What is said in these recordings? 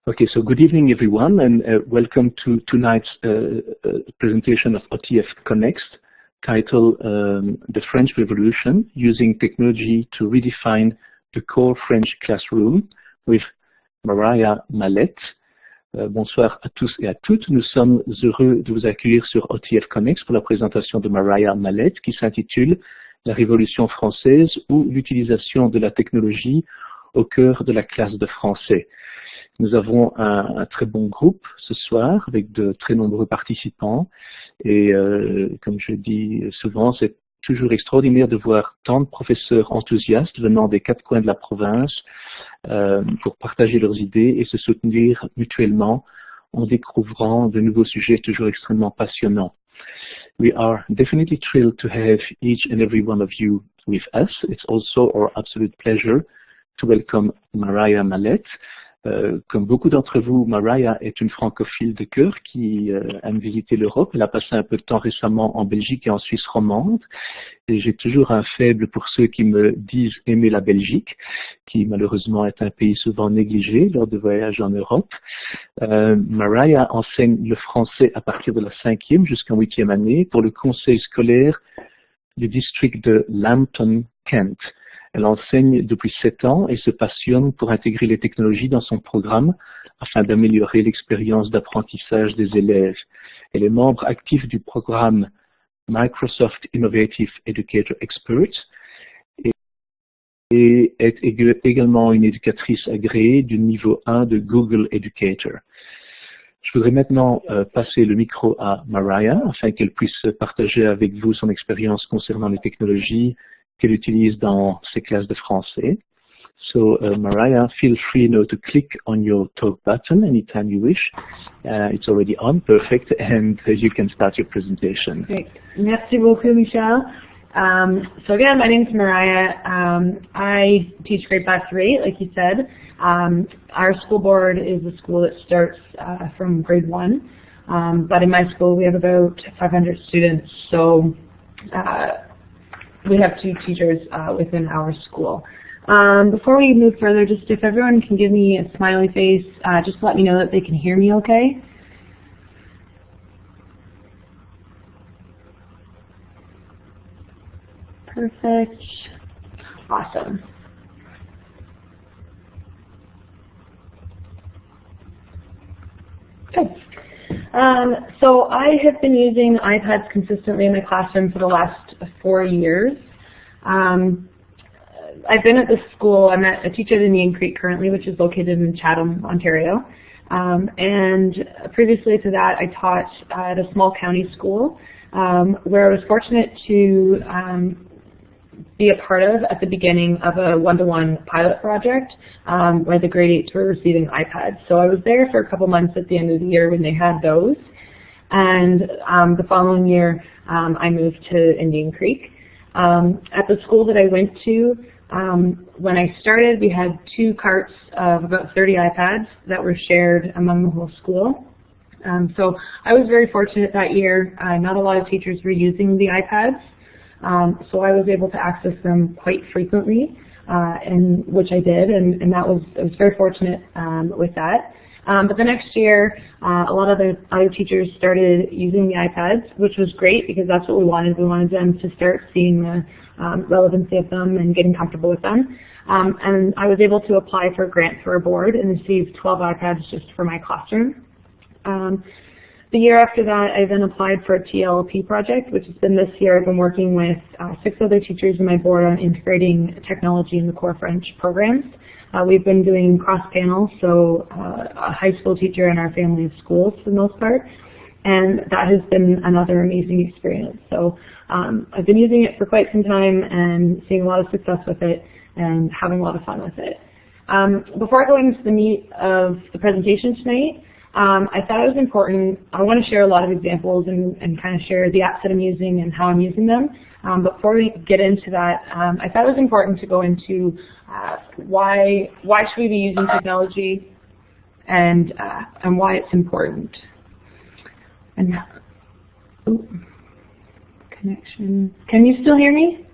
Okay, so good evening everyone, and welcome to tonight's presentation of OTF Connect, titled The French Revolution, Using Technology to Redefine the Core French Classroom, with Mariah Mallette. Bonsoir à tous et à toutes. Nous sommes heureux de vous accueillir sur OTF Connect pour la présentation de Mariah Mallette qui s'intitule La Révolution française ou l'utilisation de la technologie au cœur de la classe de français. Nous avons un très bon groupe ce soir avec de très nombreux participants et comme je dis souvent, c'est toujours extraordinaire de voir tant de professeurs enthousiastes venant des quatre coins de la province pour partager leurs idées et se soutenir mutuellement en découvrant de nouveaux sujets toujours extrêmement passionnants. We are definitely thrilled to have each and every one of you with us. It's also our absolute pleasure to welcome Mariah Mallette. Comme beaucoup d'entre vous, Mariah est une francophile de cœur qui aime visiter l'Europe. Elle a passé un peu de temps récemment en Belgique et en Suisse romande. Et j'ai toujours un faible pour ceux qui me disent aimer la Belgique, qui malheureusement est un pays souvent négligé lors de voyages en Europe. Mariah enseigne le français à partir de la 5e jusqu'en 8e année pour le conseil scolaire du district de Lambton, Kent. Elle enseigne depuis 7 ans et se passionne pour intégrer les technologies dans son programme afin d'améliorer l'expérience d'apprentissage des élèves. Elle est membre actif du programme Microsoft Innovative Educator Expert et est également une éducatrice agréée du niveau 1 de Google Educator. Je voudrais maintenant passer le micro à Mariah afin qu'elle puisse partager avec vous son expérience concernant les technologies qu'elle utilise dans ses classes de français. So, Mariah, feel free now to click on your talk button anytime you wish. It's already on, perfect, and you can start your presentation. Great. Merci beaucoup, Michel. So again, my name is Mariah. I teach grade 5 through 8, like you said. Our school board is a school that starts from grade 1, but in my school we have about 500 students, so we have 2 teachers within our school. Before we move further, just if everyone can give me a smiley face, just let me know that they can hear me okay. Perfect. Awesome. Good. So I have been using iPads consistently in my classroom for the last 4 years. I've been at this school. I'm a teacher at Indian Creek currently, which is located in Chatham, Ontario. And previously to that, I taught at a small county school where I was fortunate to be a part of at the beginning of a one-to-one pilot project where the grade 8s were receiving iPads. So I was there for a couple months at the end of the year when they had those. And the following year, I moved to Indian Creek. At the school that I went to, when I started, we had 2 carts of about 30 iPads that were shared among the whole school. So I was very fortunate that year. Not a lot of teachers were using the iPads. So I was able to access them quite frequently, and which I did, and I was very fortunate with that. But the next year, a lot of the other teachers started using the iPads, which was great because that's what we wanted. We wanted them to start seeing the relevancy of them and getting comfortable with them. And I was able to apply for a grant through our board and receive 12 iPads just for my classroom. The year after that, I then applied for a TLP project, which has been this year. I've been working with 6 other teachers in my board on integrating technology in the core French programs. We've been doing cross-panel, so a high school teacher and our family of schools for the most part, and that has been another amazing experience. So I've been using it for quite some time and seeing a lot of success with it and having a lot of fun with it. Before I go into the meat of the presentation tonight, I thought it was important. I want to share a lot of examples and kind of share the apps that I'm using and how I'm using them. But before we get into that, I thought it was important to go into why should we be using technology and why it's important. And connection. Can you still hear me?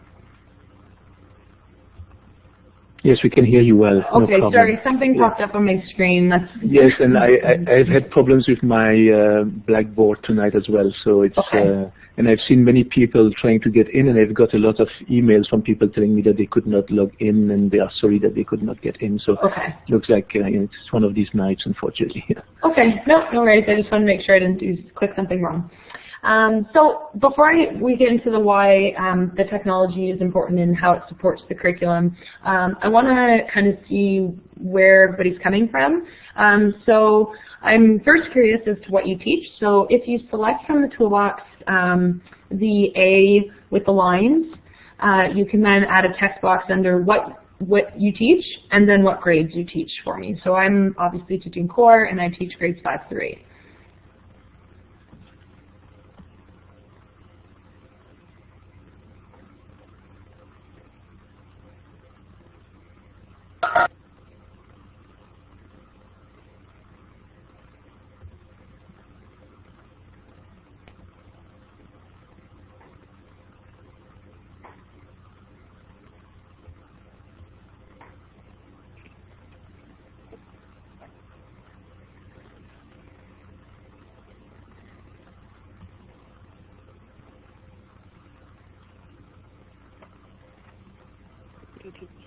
Yes, we can hear you well. Okay, no problem. Sorry, something popped up on my screen. Yes, and I've had problems with my Blackboard tonight as well. So it's Okay. and I've seen many people trying to get in, and I've got a lot of emails from people telling me that they could not log in and they are sorry that they could not get in. So Okay. it looks like it's one of these nights, unfortunately. Okay, no worries. I just want to make sure I didn't click something wrong. So before we get into the why the technology is important and how it supports the curriculum, I want to kind of see where everybody's coming from. So I'm first curious as to what you teach. So if you select from the toolbox the A with the lines, you can then add a text box under what you teach and then what grades you teach for me. So I'm obviously teaching core and I teach grades 5 through 8.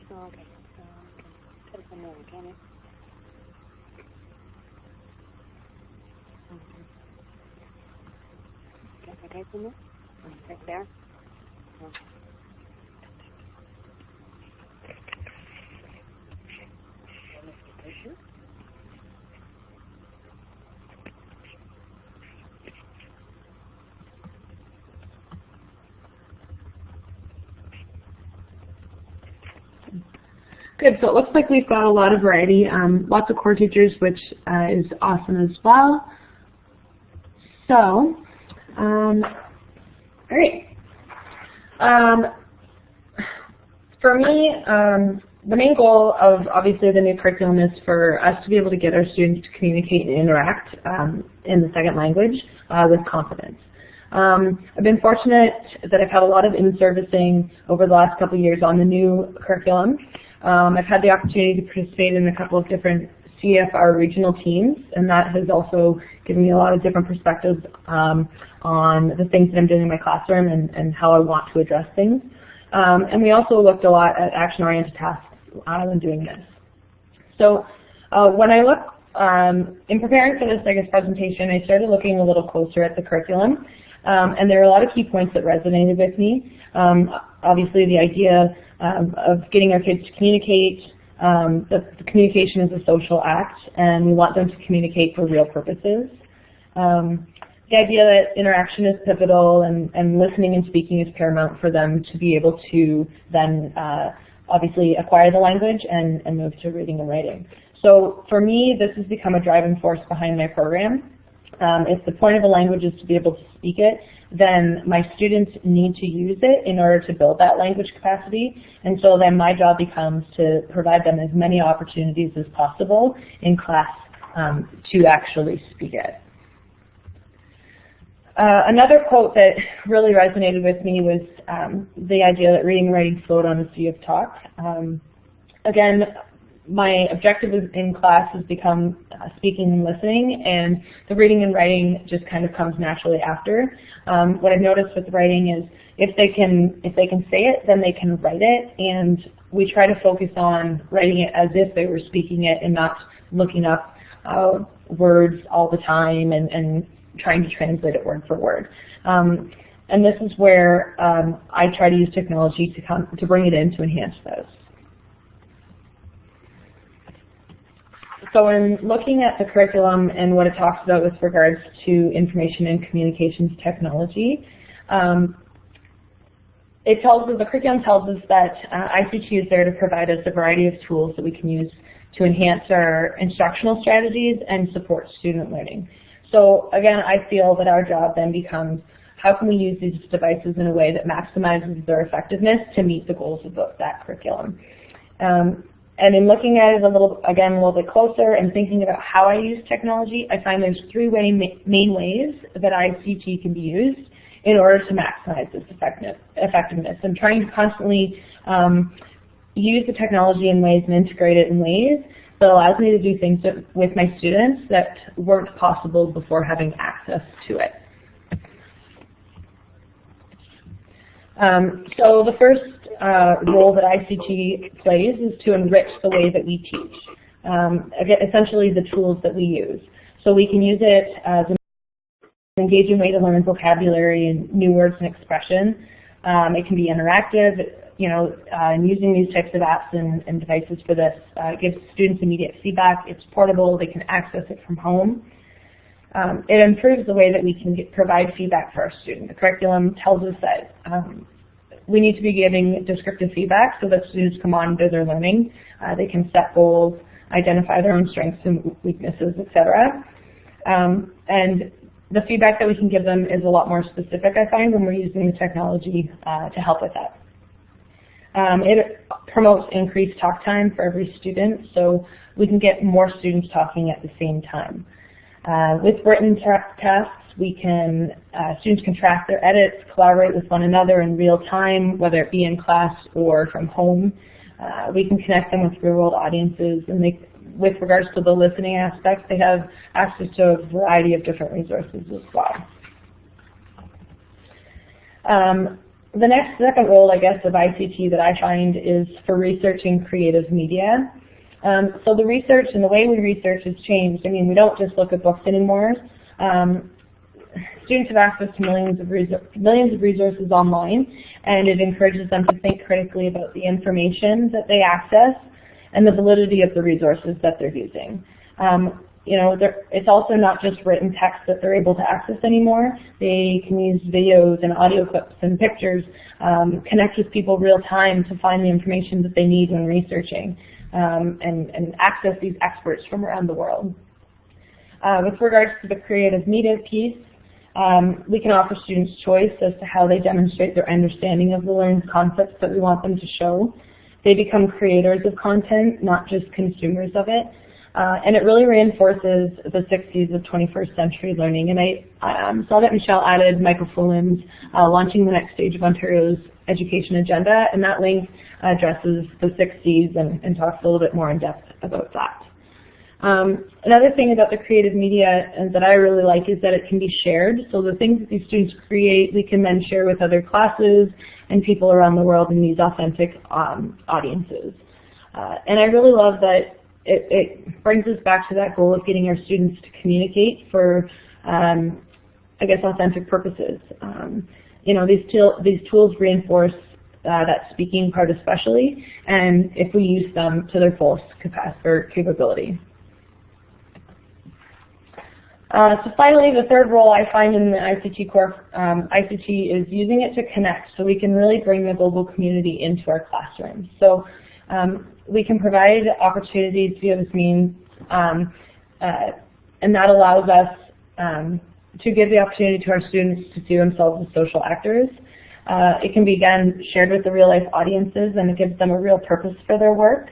Okay. Telephone number, can you? Okay, for me? Right there? Good, so it looks like we've got a lot of variety, lots of core teachers, which is awesome as well. So, all right. For me, the main goal of obviously the new curriculum is for us to be able to get our students to communicate and interact in the second language with confidence. I've been fortunate that I've had a lot of in-servicing over the last couple of years on the new curriculum. I've had the opportunity to participate in a couple of different CFR regional teams, and that has also given me a lot of different perspectives on the things that I'm doing in my classroom and how I want to address things. And we also looked a lot at action-oriented tasks when doing this. So when I look, in preparing for this, presentation, I started looking a little closer at the curriculum. And there are a lot of key points that resonated with me. Obviously, the idea of getting our kids to communicate, the communication is a social act, and we want them to communicate for real purposes. The idea that interaction is pivotal and listening and speaking is paramount for them to be able to then obviously acquire the language and move to reading and writing. So for me, this has become a driving force behind my program. If the point of a language is to be able to speak it, then my students need to use it in order to build that language capacity. And so then my job becomes to provide them as many opportunities as possible in class to actually speak it. Another quote that really resonated with me was the idea that reading and writing float on the sea of talk. Again, my objective in class has become speaking and listening, and the reading and writing just kind of comes naturally after. What I've noticed with writing is if they can say it, then they can write it, and we try to focus on writing it as if they were speaking it and not looking up words all the time and trying to translate it word for word. And this is where I try to use technology to bring it in to enhance those. So in looking at the curriculum and what it talks about with regards to information and communications technology, the curriculum tells us that ICT is there to provide us a variety of tools that we can use to enhance our instructional strategies and support student learning. So again, I feel that our job then becomes how can we use these devices in a way that maximizes their effectiveness to meet the goals of that curriculum. And in looking at it a little bit closer and thinking about how I use technology, I find there's three main ways that ICT can be used in order to maximize its effectiveness. I'm trying to constantly use the technology in ways and integrate it in ways that allows me to do things with my students that weren't possible before having access to it. So the first role that ICT plays is to enrich the way that we teach. Again, essentially the tools that we use. So we can use it as an engaging way to learn vocabulary and new words and expression. It can be interactive, and using these types of apps and devices for this gives students immediate feedback. It's portable, they can access it from home. It improves the way that we can provide feedback for our students. The curriculum tells us that we need to be giving descriptive feedback so that students can monitor their learning. They can set goals, identify their own strengths and weaknesses, etc. And the feedback that we can give them is a lot more specific, I find, when we're using the technology to help with that. It promotes increased talk time for every student, so we can get more students talking at the same time. With written tasks, students can track their edits, collaborate with one another in real time, whether it be in class or from home. We can connect them with real-world audiences, and with regards to the listening aspect, they have access to a variety of different resources as well. The second role, I guess, of ICT that I find is for researching creative media. So the research and the way we research has changed. I mean, we don't just look at books anymore. Students have access to millions of resources online, and it encourages them to think critically about the information that they access and the validity of the resources that they're using. It's also not just written text that they're able to access anymore. They can use videos and audio clips and pictures, connect with people real time to find the information that they need when researching, and access these experts from around the world. With regards to the creative media piece, we can offer students choice as to how they demonstrate their understanding of the learned concepts that we want them to show. They become creators of content, not just consumers of it. And it really reinforces the 6 Cs of 21st century learning. And I saw that Michelle added Michael Fullan's Launching the Next Stage of Ontario's Education Agenda, and that link addresses the 6 Cs and talks a little bit more in depth about that. Another thing about the creative media that I really like is that it can be shared. So the things that these students create, we can then share with other classes and people around the world in these authentic audiences. And I really love that it brings us back to that goal of getting our students to communicate for, I guess, authentic purposes. These tools reinforce that speaking part especially, and if we use them to their fullest capacity or capability. So finally, the third role I find in the ICT core, ICT is using it to connect, so we can really bring the global community into our classrooms. So we can provide opportunities via this means, and that allows us to give the opportunity to our students to see themselves as social actors. It can be, again, shared with the real-life audiences, and it gives them a real purpose for their work,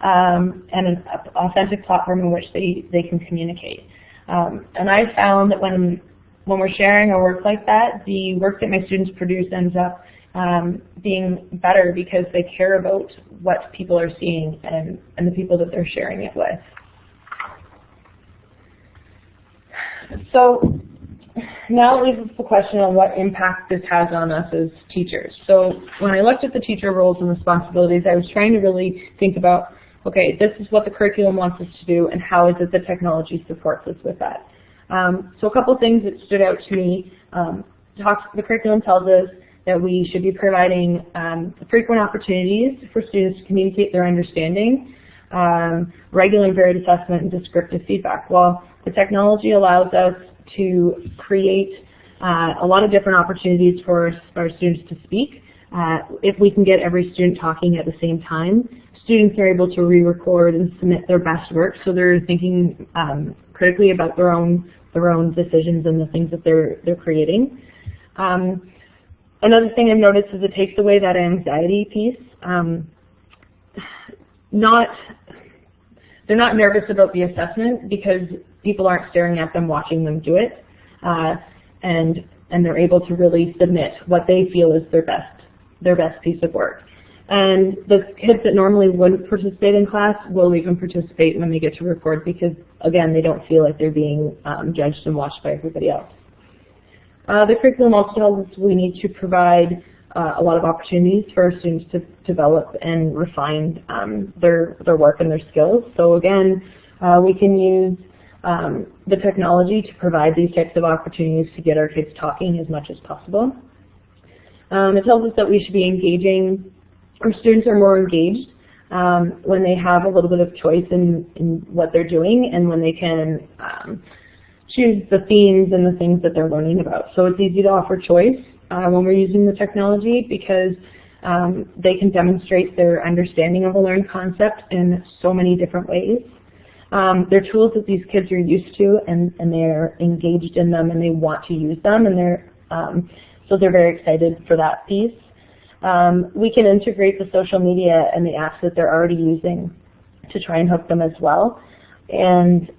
and an authentic platform in which they can communicate. And I've found that when we're sharing our work like that, the work that my students produce ends up being better because they care about what people are seeing and the people that they're sharing it with. So now it leaves us the question on what impact this has on us as teachers. So when I looked at the teacher roles and responsibilities, I was trying to really think about, okay, this is what the curriculum wants us to do, and how is it that technology supports us with that? So a couple of things that stood out to me. The curriculum tells us that we should be providing frequent opportunities for students to communicate their understanding, regular and varied assessment, and descriptive feedback. Well, the technology allows us to create a lot of different opportunities for our students to speak. If we can get every student talking at the same time, students are able to re-record and submit their best work, so they're thinking critically about their own decisions and the things that they're creating. Another thing I've noticed is it takes away that anxiety piece. They're not nervous about the assessment because people aren't staring at them watching them do it, and they're able to really submit what they feel is their best piece of work. And the kids that normally wouldn't participate in class will even participate when they get to record because, again, they don't feel like they're being judged and watched by everybody else. The curriculum also tells us we need to provide a lot of opportunities for our students to develop and refine their work and their skills. So again, we can use the technology to provide these types of opportunities to get our kids talking as much as possible. It tells us that we should be engaging. Our students are more engaged when they have a little bit of choice in what they're doing and when they can choose the themes and the things that they're learning about. So it's easy to offer choice when we're using the technology because they can demonstrate their understanding of a learned concept in so many different ways. They're tools that these kids are used to and they're engaged in them and they want to use them and so they're very excited for that piece. We can integrate the social media and the apps that they're already using to try and hook them as well. And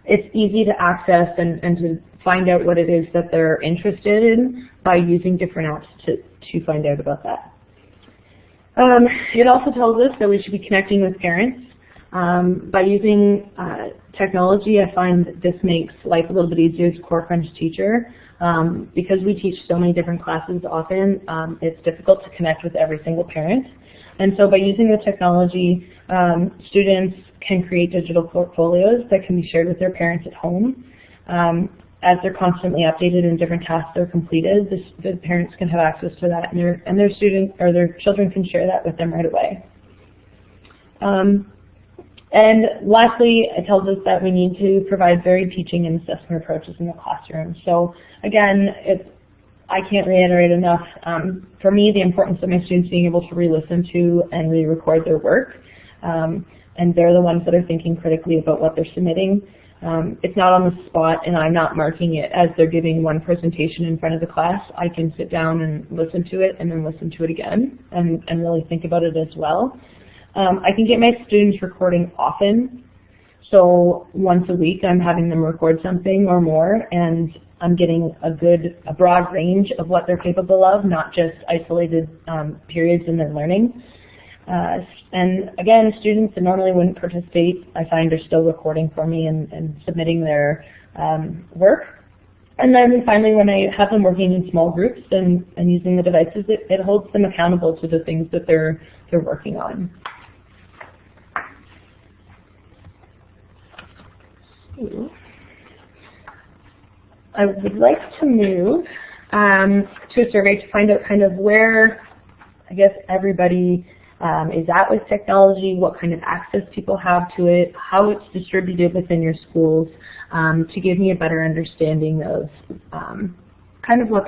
it's easy to access and to find out what it is that they're interested in by using different apps to find out about that. It also tells us that we should be connecting with parents. By using technology, I find that this makes life a little bit easier as a core French teacher. Because we teach so many different classes often, it's difficult to connect with every single parent. And so by using the technology, students can create digital portfolios that can be shared with their parents at home. As they're constantly updated and different tasks are completed, the parents can have access to that and their students or their children can share that with them right away. And lastly, it tells us that we need to provide varied teaching and assessment approaches in the classroom. So again, I can't reiterate enough, for me, the importance of my students being able to re-listen to and re-record their work. And they're the ones that are thinking critically about what they're submitting. It's not on the spot and I'm not marking it as they're giving one presentation in front of the class. I can sit down and listen to it and then listen to it again and really think about it as well. I can get my students recording often, so once a week I'm having them record something or more, and I'm getting a broad range of what they're capable of, not just isolated periods in their learning. And again, students that normally wouldn't participate, I find are still recording for me and submitting their work. And then finally, when I have them working in small groups and using the devices, it holds them accountable to the things that they're working on. I would like to move to a survey to find out kind of where, I guess, everybody is at with technology, what kind of access people have to it, how it's distributed within your schools, to give me a better understanding of kind of where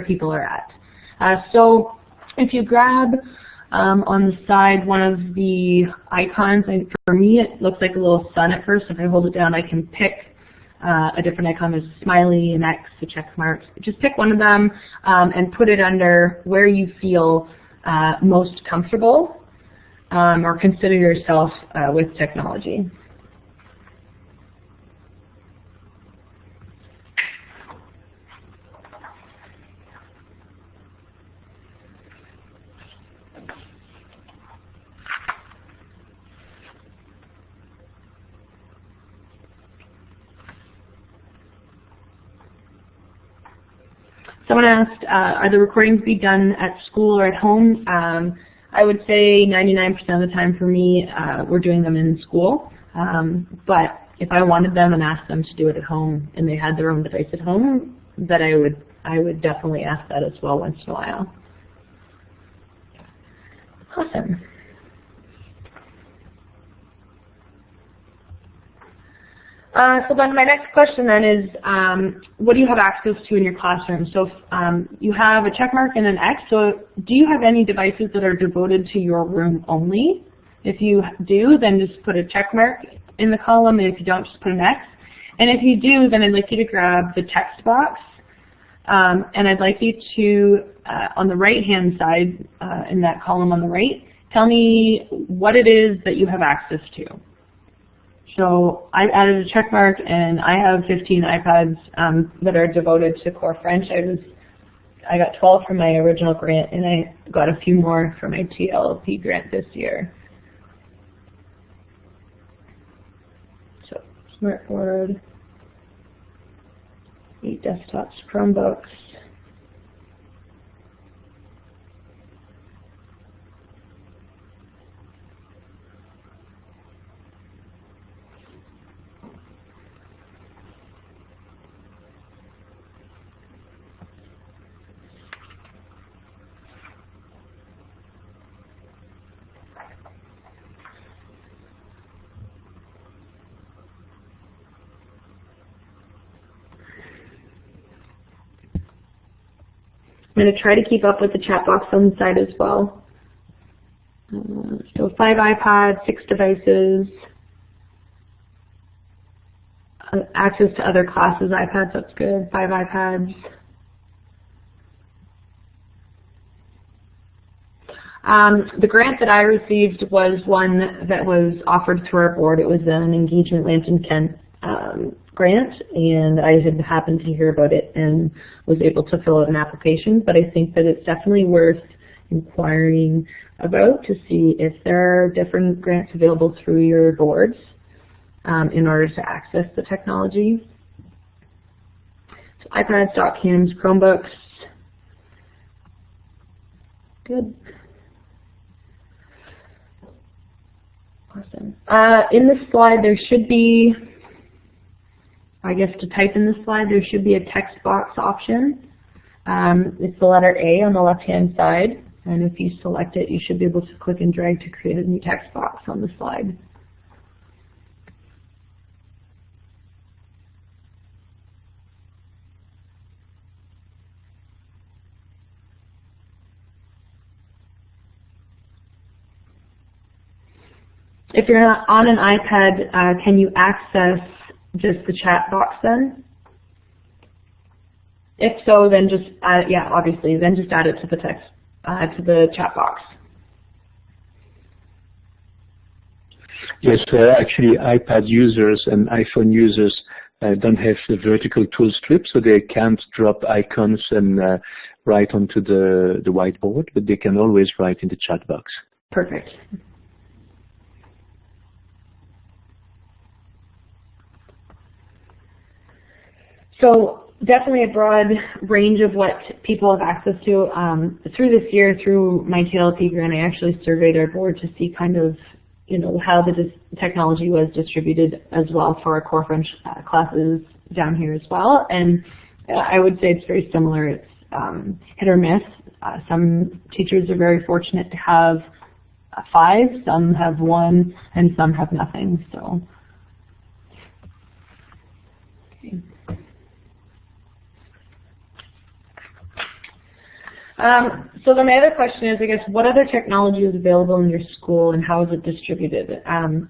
people are at. So if you grab on the side one of the icons, and for me it looks like a little sun at first. If I hold it down, I can pick a different icon. There's a smiley, an X, a check mark. Just pick one of them and put it under where you feel most comfortable or consider yourself with technology. Someone asked, are the recordings being done at school or at home? I would say 99% of the time for me, we're doing them in school. But if I wanted them and asked them to do it at home and they had their own device at home, that I would definitely ask that as well once in a while. Awesome. So then my next question then is, what do you have access to in your classroom? So you have a check mark and an X, so do you have any devices that are devoted to your room only? If you do, then just put a check mark in the column, and if you don't, just put an X. And if you do, then I'd like you to grab the text box, and I'd like you to, on the right-hand side, in that column on the right, tell me what it is that you have access to. So I've added a check mark, and I have 15 iPads that are devoted to core French. I got 12 from my original grant, and I got a few more from my TLP grant this year. So smartboard, 8 desktops, Chromebooks. I'm going to try to keep up with the chat box on the side as well. So 5 iPads, 6 devices, access to other classes' iPads, that's good, 5 iPads. The grant that I received was one that was offered through our board. It was an Engagement Lambton Kent grant, and I had happened to hear about it and was able to fill out an application, but I think that it's definitely worth inquiring about to see if there are different grants available through your boards in order to access the technology. So iPads, dock cams, Chromebooks. Good. Awesome. In this slide there should be, I guess to type in this slide, there should be a text box option. It's the letter A on the left-hand side, and if you select it, you should be able to click and drag to create a new text box on the slide. If you're not on an iPad, can you access just the chat box then? If so, then just yeah, obviously, then just add it to the text to the chat box. Yes, actually, iPad users and iPhone users don't have the vertical tool strip, so they can't drop icons and write onto the whiteboard, but they can always write in the chat box. Perfect. So definitely a broad range of what people have access to. Through this year, through my TLP grant, I actually surveyed our board to see kind of, how the technology was distributed as well for our core French classes down here as well. And I would say it's very similar. It's hit or miss. Some teachers are very fortunate to have 5, some have 1, and some have nothing. So. Okay. So then my other question is, I guess, what other technology is available in your school and how is it distributed?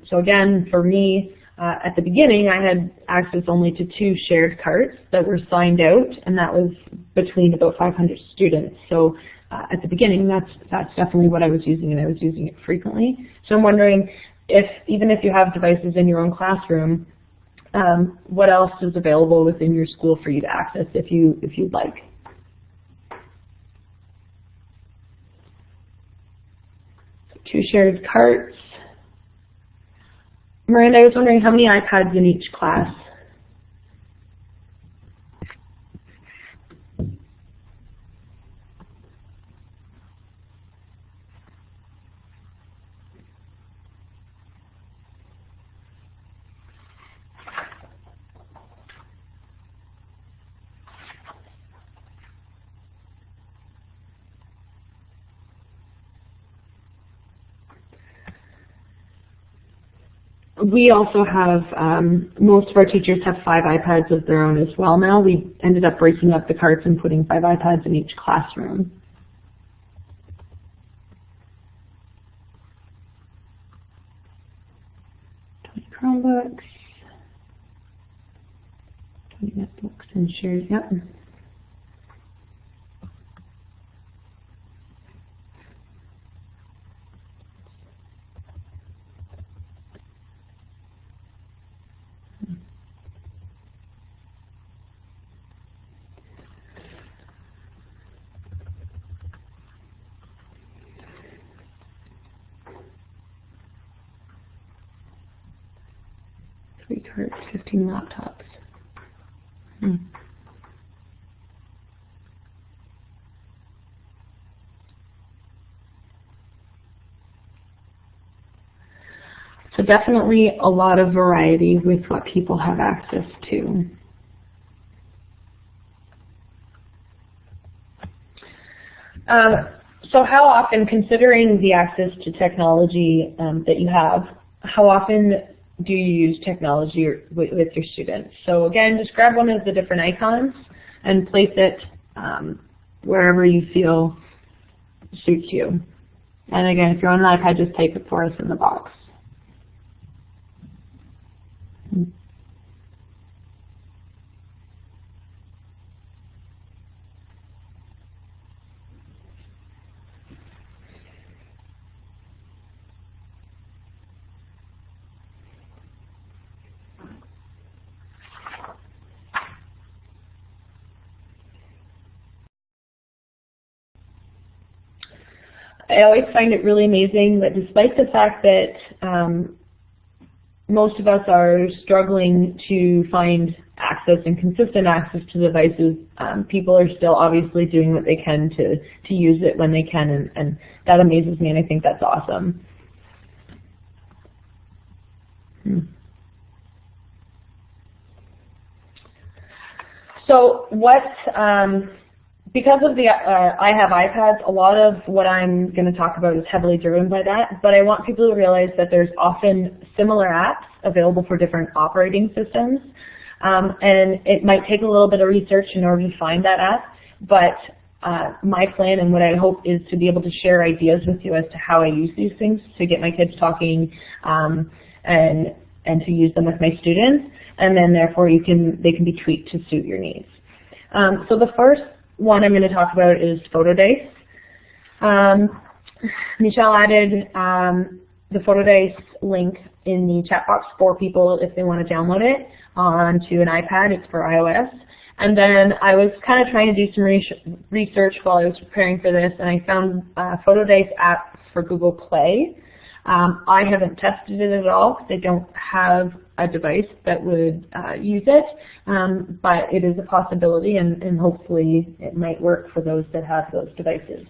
So again, for me, at the beginning, I had access only to 2 shared carts that were signed out, and that was between about 500 students. So at the beginning, that's definitely what I was using, and I was using it frequently. So I'm wondering if, even if you have devices in your own classroom, what else is available within your school for you to access if you'd like? So 2 shared carts. Miranda, I was wondering how many iPads in each class? We also have, most of our teachers have 5 iPads of their own as well now. We ended up breaking up the carts and putting 5 iPads in each classroom. Chromebooks, 20 netbooks and shared, yep. 3 carts, 15 laptops. So definitely a lot of variety with what people have access to. So how often, considering the access to technology that you have, how often do you use technology with your students? So again, just grab one of the different icons and place it wherever you feel suits you. And again, if you're on an iPad, just type it for us in the box. I always find it really amazing that despite the fact that most of us are struggling to find access and consistent access to devices, people are still obviously doing what they can to use it when they can, and that amazes me, and I think that's awesome. So what, because of the I have iPads, a lot of what I'm going to talk about is heavily driven by that, but I want people to realize that there's often similar apps available for different operating systems, and it might take a little bit of research in order to find that app, but my plan and what I hope is to be able to share ideas with you as to how I use these things to get my kids talking and to use them with my students, and then therefore they can be tweaked to suit your needs. So the first one I'm going to talk about is PhotoDice. Michelle added the PhotoDice link in the chat box for people if they want to download it onto an iPad. It's for iOS. And then I was kind of trying to do some research while I was preparing for this, and I found PhotoDice app for Google Play. I haven't tested it at all because I don't have a device that would use it, but it is a possibility, and hopefully it might work for those that have those devices.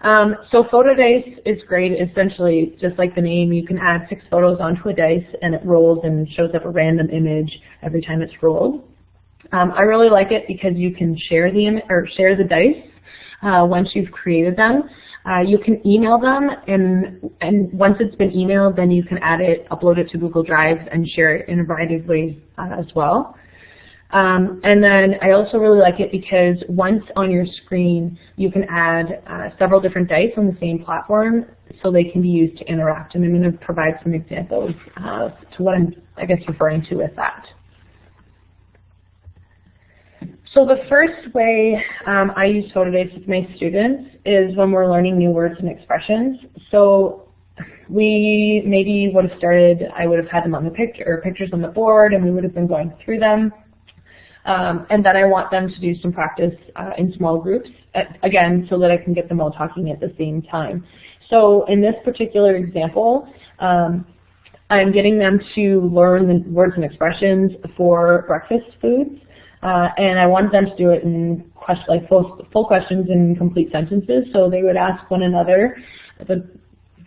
So PhotoDice is great. Essentially, just like the name, you can add 6 photos onto a dice, and it rolls and shows up a random image every time it's rolled. I really like it because you can share the dice once you've created them. You can email them, and once it's been emailed, then you can add it, upload it to Google Drive, and share it in a variety of ways as well. And then I also really like it because once on your screen, you can add several different dice on the same platform so they can be used to interact. And I'm going to provide some examples to what I'm, I guess, referring to with that. So the first way I use PhotoDice with my students is when we're learning new words and expressions. So we maybe would have started, I would have had them on the pictures on the board, and we would have been going through them. And then I want them to do some practice in small groups, again, so that I can get them all talking at the same time. So in this particular example, I'm getting them to learn the words and expressions for breakfast foods. And I wanted them to do it in full questions in complete sentences. So they would ask one another. The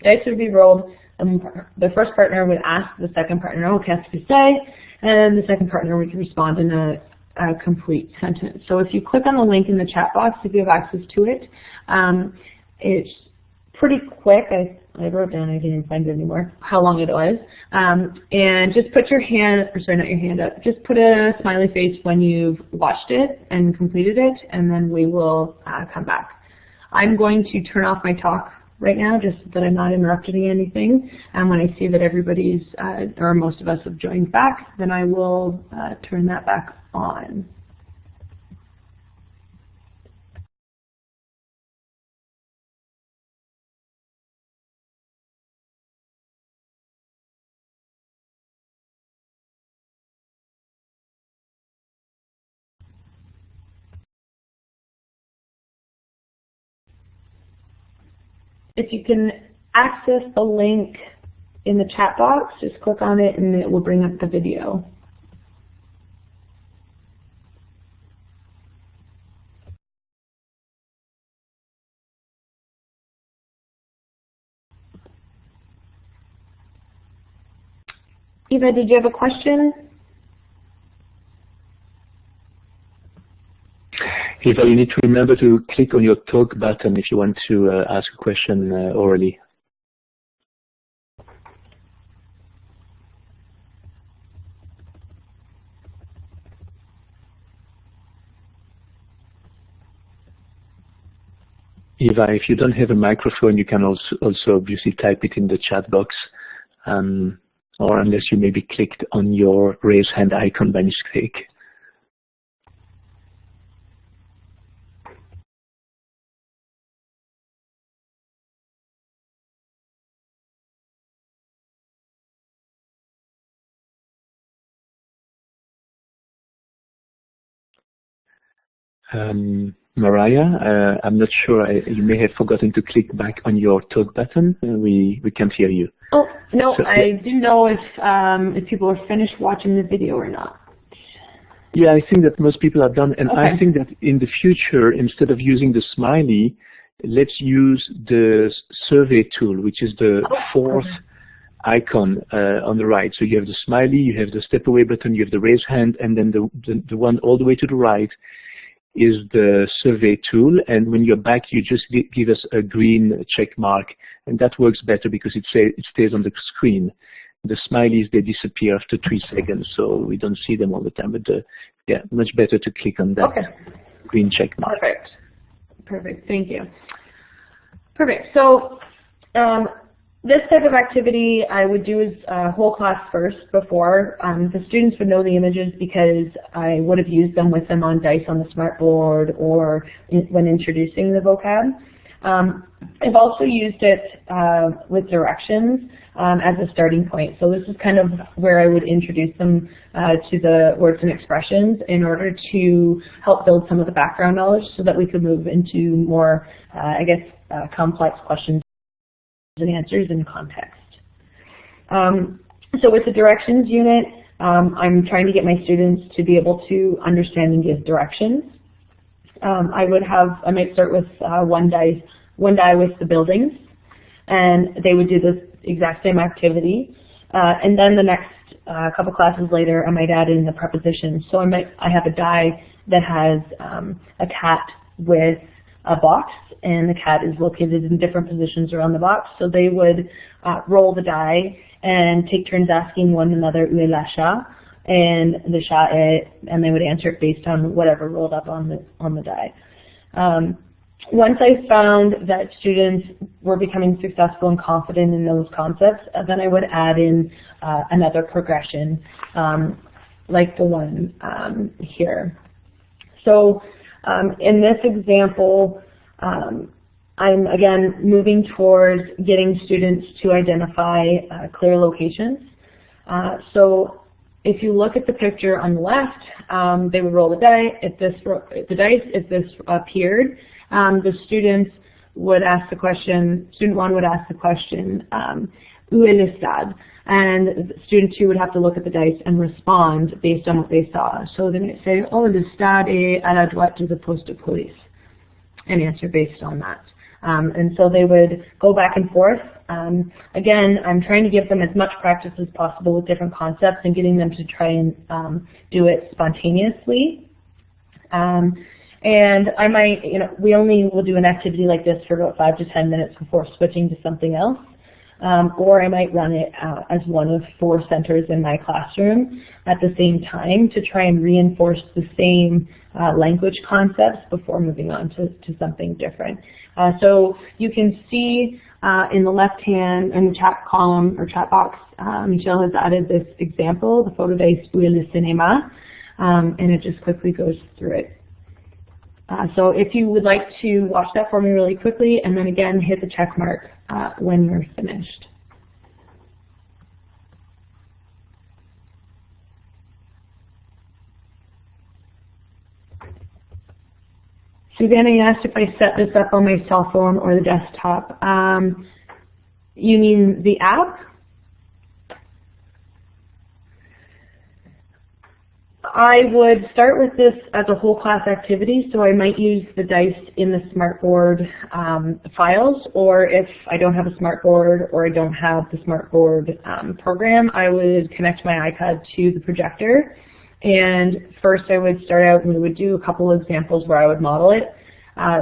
dice would be rolled, and the first partner would ask the second partner, "Oh, qu'est-ce que c'est?" And the second partner would respond in a complete sentence. So if you click on the link in the chat box, if you have access to it, it's pretty quick. I wrote down, I didn't find it anymore, how long it was. And just put your hand, or sorry, not your hand up, just put a smiley face when you've watched it and completed it, and then we will come back. I'm going to turn off my talk right now, just so that I'm not interrupting anything. And when I see that everybody's, or most of us have joined back, then I will turn that back on. If you can access the link in the chat box, just click on it and it will bring up the video. Eva, did you have a question? Eva, you need to remember to click on your talk button if you want to ask a question orally. Eva, if you don't have a microphone, you can also obviously type it in the chat box, or unless you maybe clicked on your raise hand icon by mistake. Mariah, I'm not sure. You may have forgotten to click back on your talk button. We can't hear you. Oh, no, So, I didn't know if people are finished watching the video or not. Yeah, I think that most people are done. And Okay. I think that in the future, instead of using the smiley, let's use the survey tool, which is the fourth icon on the right. So you have the smiley, you have the step away button, you have the raise hand, and then the one all the way to the right is the survey tool, and when you're back, you just give us a green check mark, and that works better because it stays on the screen. The smileys, they disappear after 3 seconds, so we don't see them all the time, but yeah, much better to click on that green check mark. Perfect. Perfect, thank you. Perfect, so this type of activity I would do as a whole class first before. The students would know the images because I would have used them with them on dice on the smartboard or when introducing the vocab. I've also used it with directions as a starting point. So this is kind of where I would introduce them to the words and expressions in order to help build some of the background knowledge so that we could move into more, complex questions and answers in context. So with the directions unit, I'm trying to get my students to be able to understand and give directions. I might start with one die with the buildings, and they would do this exact same activity. And then the next couple classes later, I might add in the prepositions. So I have a die that has a cat with a box, and the cat is located in different positions around the box. So they would roll the die and take turns asking one another "Où est la chat?" and the chat est, and they would answer it based on whatever rolled up on the die. Once I found that students were becoming successful and confident in those concepts, then I would add in another progression, like the one here. So in this example, I'm again moving towards getting students to identify clear locations. So if you look at the picture on the left, they would roll the die. If this appeared, the students would ask the question. Student 1 would ask the question, "Où est le stade?" And student 2 would have to look at the dice and respond based on what they saw. So they might say, "Oh, le stade est à la droite de the poste de police," and answer based on that. And so they would go back and forth. Again, I'm trying to give them as much practice as possible with different concepts and getting them to try and do it spontaneously. And I might, we only will do an activity like this for about 5 to 10 minutes before switching to something else. Or I might run it as one of 4 centers in my classroom at the same time to try and reinforce the same language concepts before moving on to something different. So you can see in the left hand, in the chat column or chat box, Michelle has added this example, the photo dice "Où est le cinéma?" And it just quickly goes through it. So if you would like to watch that for me really quickly, and then again hit the check mark when you're finished. Savannah, you asked if I set this up on my cell phone or the desktop. You mean the app? I would start with this as a whole class activity, so I might use the dice in the smartboard files, or if I don't have a smartboard or I don't have the smartboard program, I would connect my iPad to the projector. And first I would start out and we would do a couple of examples where I would model it.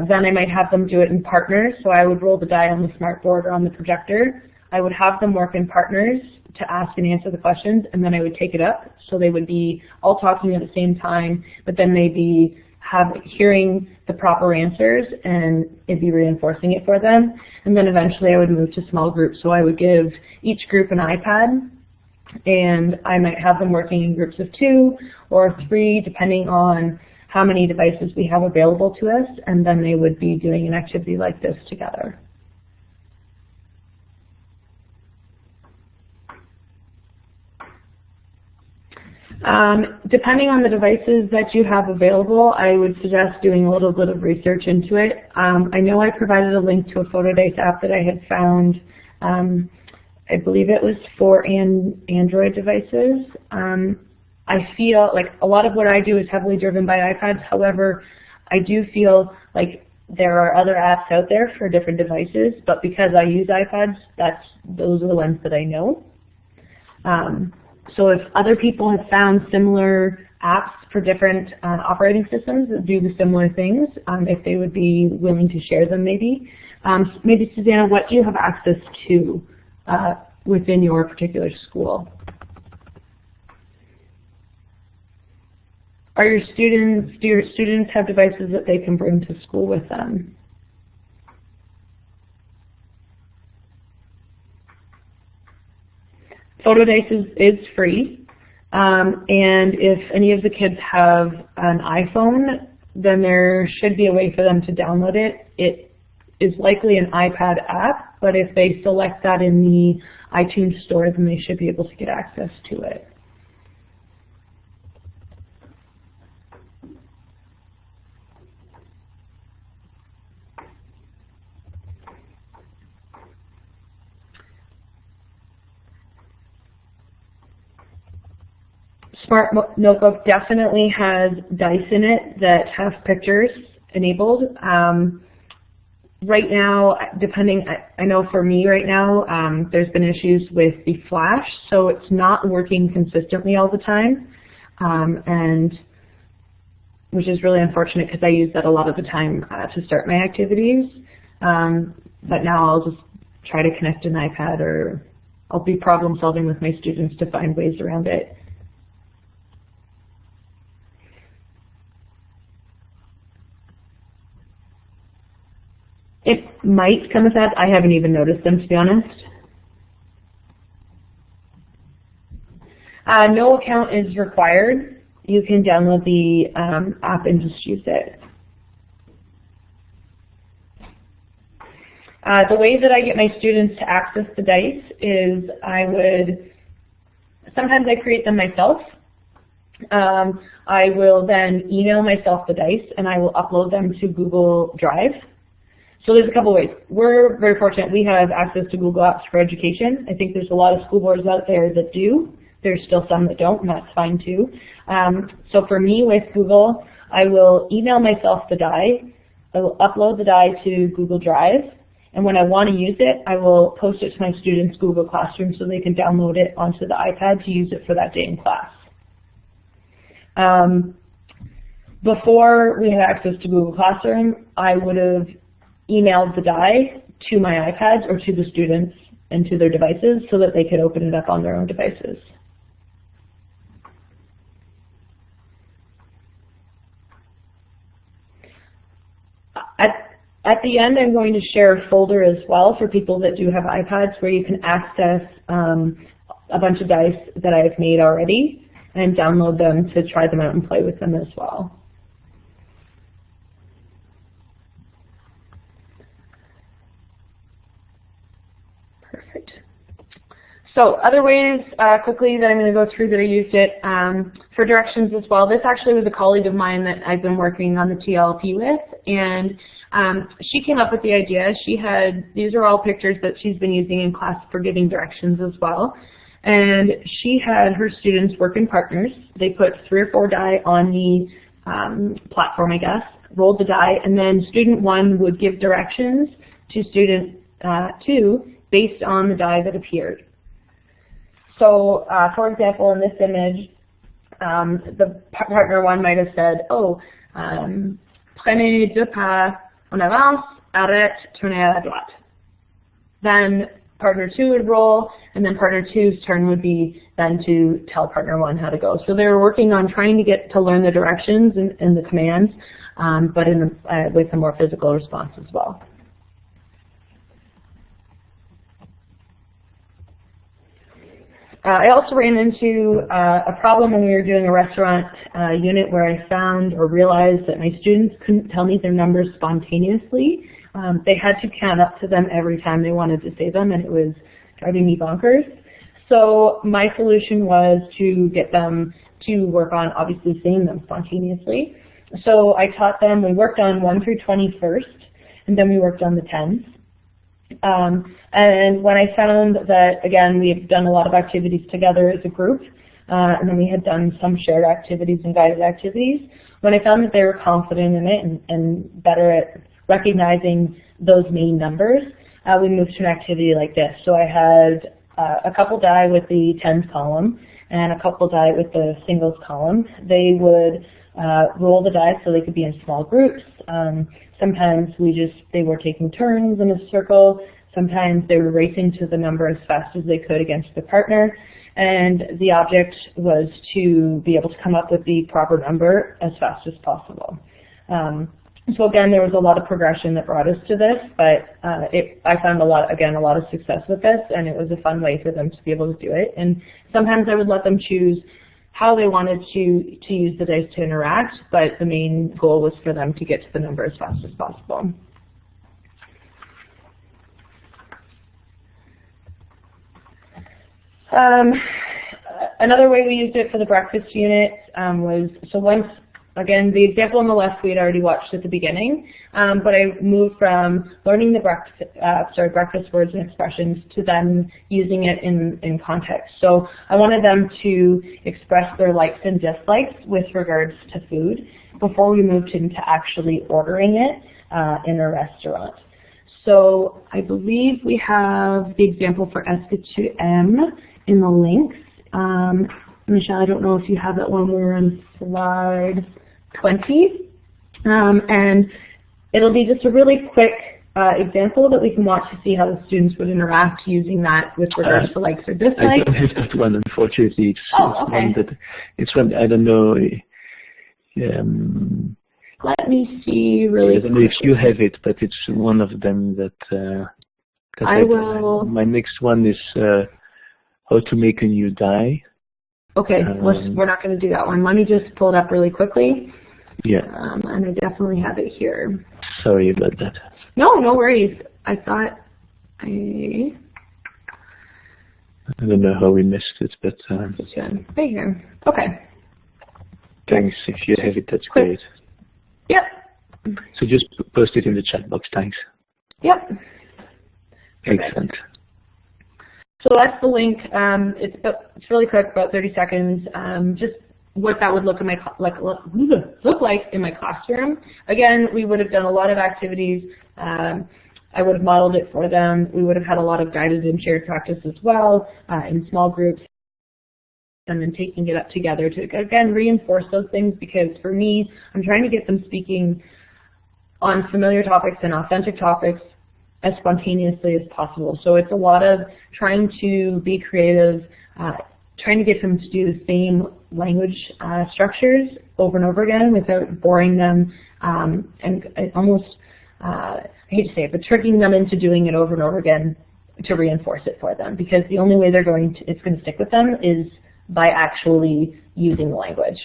Then I might have them do it in partners, so I would roll the die on the smartboard or on the projector. I would have them work in partners to ask and answer the questions, and then I would take it up. So they would be all talking at the same time, but then they'd be hearing the proper answers, and it'd be reinforcing it for them. And then eventually I would move to small groups. So I would give each group an iPad, and I might have them working in groups of 2 or 3, depending on how many devices we have available to us, and then they would be doing an activity like this together. Depending on the devices that you have available, I would suggest doing a little bit of research into it. I know I provided a link to a PhotoDice app that I had found. I believe it was for Android devices. I feel like a lot of what I do is heavily driven by iPads. However, I do feel like there are other apps out there for different devices, but because I use iPads, those are the ones that I know. So if other people have found similar apps for different operating systems that do the similar things, if they would be willing to share them maybe. Maybe Susanna, what do you have access to within your particular school? Do your students have devices that they can bring to school with them? PhotoDice is free, and if any of the kids have an iPhone, then there should be a way for them to download it. It is likely an iPad app, but if they select that in the iTunes store, then they should be able to get access to it. Smart Notebook definitely has dice in it that have pictures enabled. Right now, I know for me right now, there's been issues with the flash, so it's not working consistently all the time, and which is really unfortunate because I use that a lot of the time to start my activities. But now I'll just try to connect an iPad, or I'll be problem solving with my students to find ways around it. It might come with that. I haven't even noticed them, to be honest. No account is required. You can download the app and just use it. The way that I get my students to access the dice is sometimes I create them myself. I will then email myself the dice and I will upload them to Google Drive. So there's a couple ways. We're very fortunate. We have access to Google Apps for Education. I think there's a lot of school boards out there that do. There's still some that don't, and that's fine too. So for me with Google, I will email myself the die. I will upload the die to Google Drive. And when I want to use it, I will post it to my students' Google Classroom so they can download it onto the iPad to use it for that day in class. Before we had access to Google Classroom, I would have emailed the die to my iPads or to the students and to their devices so that they could open it up on their own devices. At the end, I'm going to share a folder as well for people that do have iPads where you can access a bunch of dice that I've made already and download them to try them out and play with them as well. Perfect. So other ways quickly that I'm going to go through that I used it for directions as well. This actually was a colleague of mine that I've been working on the TLP with, and she came up with the idea. These are all pictures that she's been using in class for giving directions as well. And she had her students work in partners. They put 3 or 4 die on the platform, I guess, rolled the die, and then student 1 would give directions to student 2 based on the die that appeared. So, for example, in this image, the partner 1 might have said, oh, prenez 2 pas en avance, arrête, tournez à droite. Then partner 2 would roll, and then partner 2's turn would be then to tell partner 1 how to go. So they were working on trying to get to learn the directions and the commands, but with a more physical response as well. I also ran into a problem when we were doing a restaurant unit where I found or realized that my students couldn't tell me their numbers spontaneously. They had to count up to them every time they wanted to say them, and it was driving me bonkers. So my solution was to get them to work on obviously saying them spontaneously. So I taught them, we worked on 1 through 20 first, and then we worked on the 10s. And when I found that, again, we have done a lot of activities together as a group, and then we had done some shared activities and guided activities, when I found that they were confident in it and better at recognizing those main numbers, we moved to an activity like this. So I had a couple die with the tens column and a couple die with the singles column. They would roll the dice so they could be in small groups. Sometimes they were taking turns in a circle. Sometimes they were racing to the number as fast as they could against the partner. And the object was to be able to come up with the proper number as fast as possible. So again, there was a lot of progression that brought us to this, but I found a lot of success with this, and it was a fun way for them to be able to do it. And sometimes I would let them choose how they wanted to use the dice to interact, but the main goal was for them to get to the number as fast as possible. Another way we used it for the breakfast unit was, so once, again, the example on the left we had already watched at the beginning, but I moved from learning the breakfast words and expressions to then using it in context. So I wanted them to express their likes and dislikes with regards to food before we moved into actually ordering it in a restaurant. So I believe we have the example for SK2M in the links. Michelle, I don't know if you have that one. We're on slide 20. And it'll be just a really quick example that we can watch to see how the students would interact using that with regards to likes or dislikes. I don't have that one, unfortunately. It's one, I don't know. Let me see really quickly. I don't know if you have it, but it's one of them that I will. My next one is how to make a new die. Okay, we're not going to do that one. Let me just pull it up really quickly. Yeah. And I definitely have it here. Sorry about that. No, no worries. I thought I don't know how we missed it, but right here. Okay. Thanks. If you have it, that's great. Yep. So just post it in the chat box. Thanks. Yep. Excellent. So that's the link. It's really quick, about 30 seconds. Just what that would look like in my classroom. Again, we would have done a lot of activities. I would have modeled it for them. We would have had a lot of guided and shared practice as well in small groups, and then taking it up together to, again, reinforce those things, because for me, I'm trying to get them speaking on familiar topics and authentic topics as spontaneously as possible. So it's a lot of trying to be creative, trying to get them to do the same language structures over and over again without boring them, and almost, I hate to say it, but tricking them into doing it over and over again to reinforce it for them, because the only way it's going to stick with them is by actually using the language.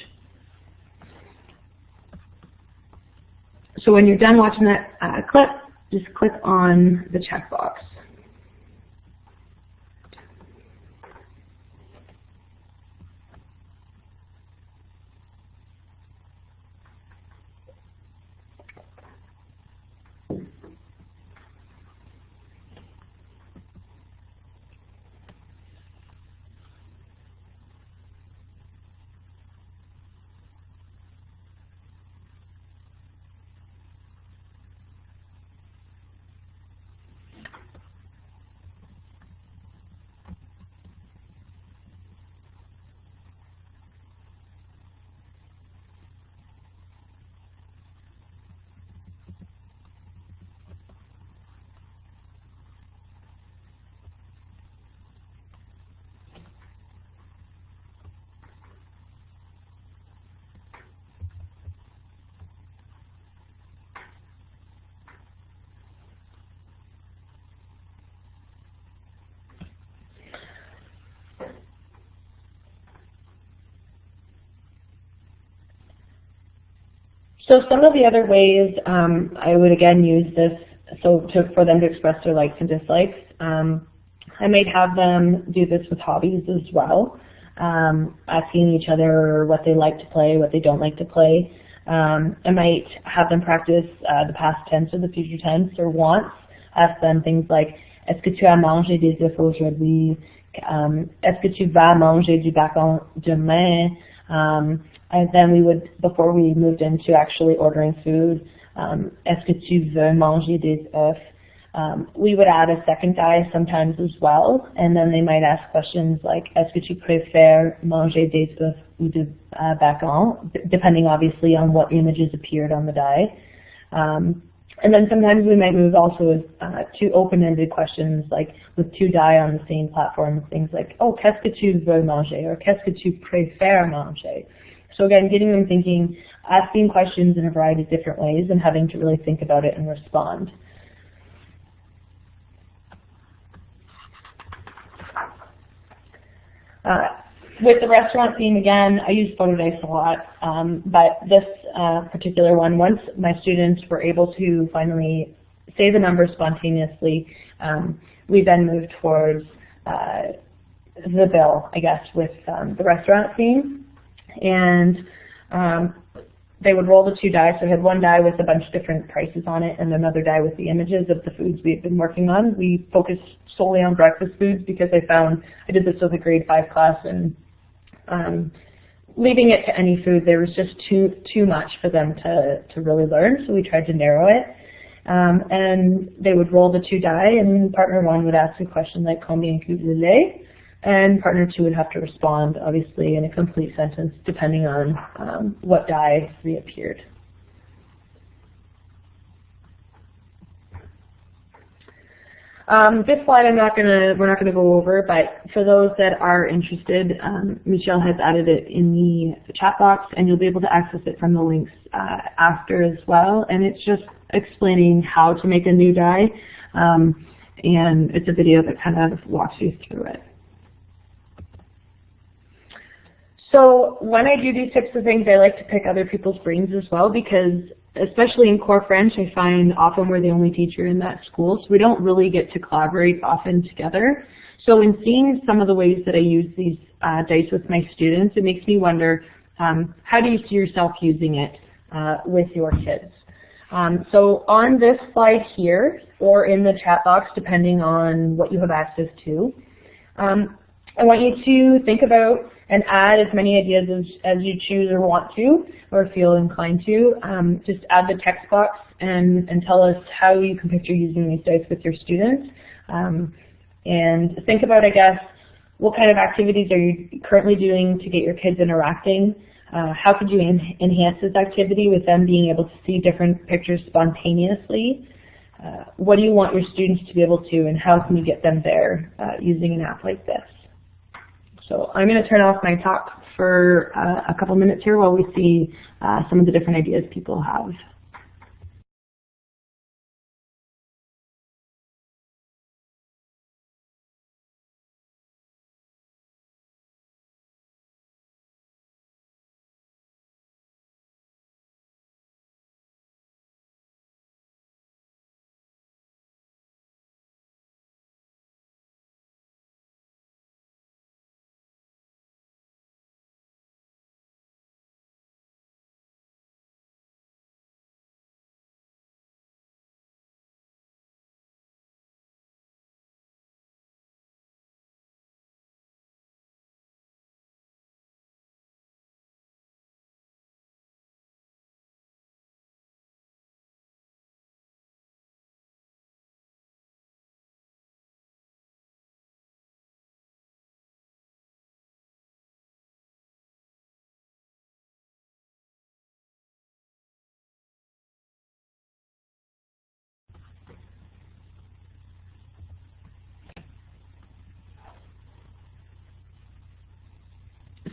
So when you're done watching that clip, just click on the checkbox. So some of the other ways I would again use this for them to express their likes and dislikes. I might have them do this with hobbies as well, asking each other what they like to play, what they don't like to play. I might have them practice the past tense or the future tense or wants. Ask them things like, est-ce que tu as mangé des œufs aujourd'hui? Est-ce que tu vas manger du bacon demain? And then we would, before we moved into actually ordering food, est-ce que tu veux manger des œufs? We would add a second die sometimes as well, and then they might ask questions like, est-ce que tu préfères manger des œufs ou du bacon, depending obviously on what images appeared on the die. And then sometimes we might move also to open-ended questions, like with two die on the same platform, things like, oh, qu'est-ce que tu veux manger, or qu'est-ce que tu préfères manger? So again, getting them thinking, asking questions in a variety of different ways and having to really think about it and respond. With the restaurant theme, again, I use photo dice a lot, but this particular one, once my students were able to finally say the numbers spontaneously, we then moved towards the bill, I guess, with the restaurant theme. And they would roll the two die, so I had one die with a bunch of different prices on it and another die with the images of the foods we had been working on. We focused solely on breakfast foods because I found, I did this with a grade 5 class, and leaving it to any food, there was just too much for them to really learn, so we tried to narrow it. And they would roll the two die, and partner one would ask a question like, combien coûte le lait? And partner two would have to respond, obviously, in a complete sentence, depending on what die reappeared. This slide we're not gonna go over, but for those that are interested, Michelle has added it in the chat box, and you'll be able to access it from the links after as well. And it's just explaining how to make a new die, and it's a video that kind of walks you through it. So when I do these types of things, I like to pick other people's brains as well, because especially in core French, I find often we're the only teacher in that school, so we don't really get to collaborate often together. So in seeing some of the ways that I use these dice with my students, it makes me wonder, how do you see yourself using it with your kids? So on this slide here, or in the chat box, depending on what you have access to, I want you to think about and add as many ideas as you choose or want to, or feel inclined to. Just add the text box and tell us how you can picture using these dice with your students. And think about, I guess, what kind of activities are you currently doing to get your kids interacting? How could you enhance this activity with them being able to see different pictures spontaneously? What do you want your students to be able to, and how can you get them there using an app like this? So I'm going to turn off my talk for a couple minutes here while we see some of the different ideas people have.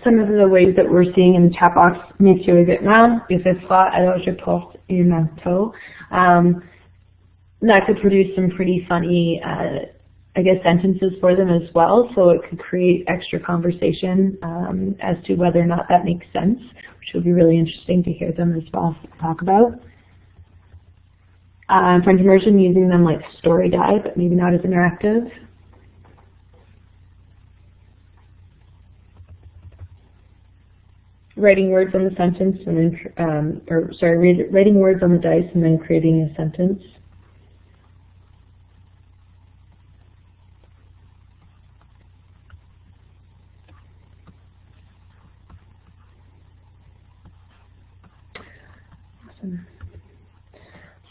Some of the ways that we're seeing in the chat box, Monsieur est vêtements, il fait froid, alors je porte un manteau. That could produce some pretty funny I guess, sentences for them as well, so it could create extra conversation as to whether or not that makes sense, which would be really interesting to hear them as well talk about. French immersion, using them like story guide, but maybe not as interactive. Writing words on the sentence and then, writing words on the dice and then creating a sentence.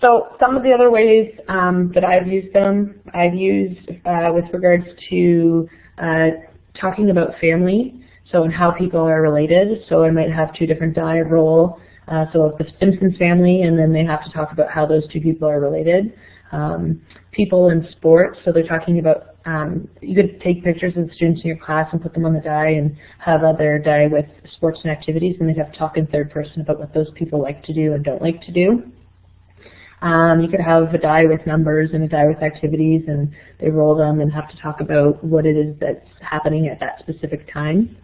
So some of the other ways that I've used them, I've used with regards to talking about family, so and how people are related. So I might have two different die roll, so the Simpsons family, and then they have to talk about how those two people are related. People in sports, so they're talking about, you could take pictures of the students in your class and put them on the die and have other die with sports and activities, and they'd have to talk in third person about what those people like to do and don't like to do. You could have a die with numbers and a die with activities, and they roll them and have to talk about what it is that's happening at that specific time.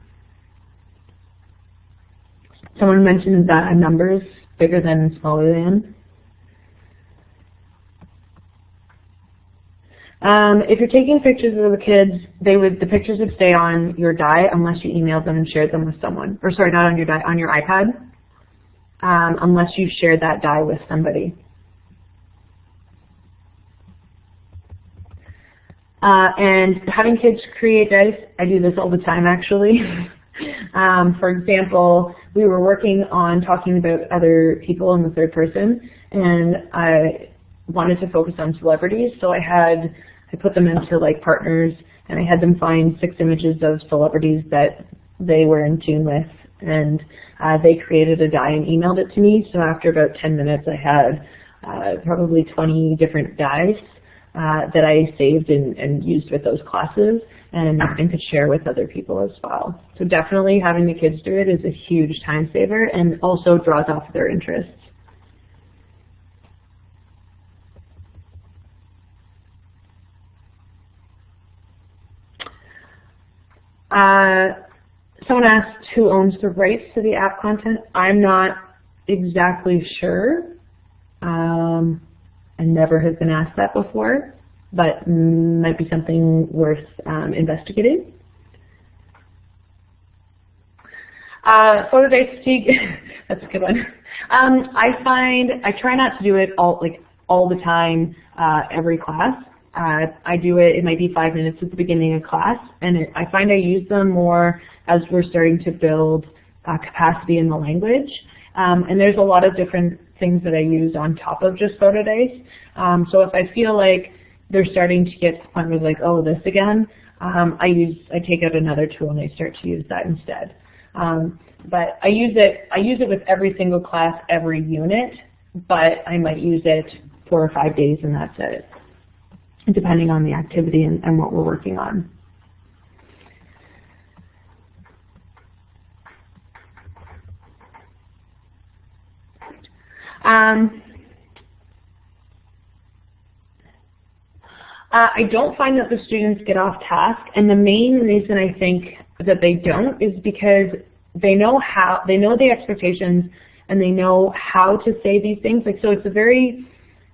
Someone mentioned that numbers, bigger than and smaller than. If you're taking pictures of the kids, the pictures would stay on your die unless you emailed them and shared them with someone. Or sorry, not on your die, on your iPad, unless you shared that die with somebody. And having kids create dice, I do this all the time actually. For example, we were working on talking about other people in the third person, and I wanted to focus on celebrities, so I put them into like partners, and I had them find 6 images of celebrities that they were in tune with, and they created a die and emailed it to me. So after about 10 minutes, I had probably 20 different dice that I saved and used with those classes and could share with other people as well. So definitely having the kids do it is a huge time saver and also draws off their interests. Someone asked who owns the rights to the app content. I'm not exactly sure. I never have been asked that before, but might be something worth investigating. Photo dice fatigue, that's a good one. I try not to do it all the time, every class. I do it, it might be 5 minutes at the beginning of class, and I find I use them more as we're starting to build capacity in the language. And there's a lot of different things that I use on top of just photo dice. So if I feel like they're starting to get to the point where like, oh, this again, I take out another tool and I start to use that instead. But I use it with every single class, every unit, but I might use it 4 or 5 days and that's it, depending on the activity and what we're working on. I don't find that the students get off task, and the main reason I think that they don't is because they know the expectations and they know how to say these things. Like, so it's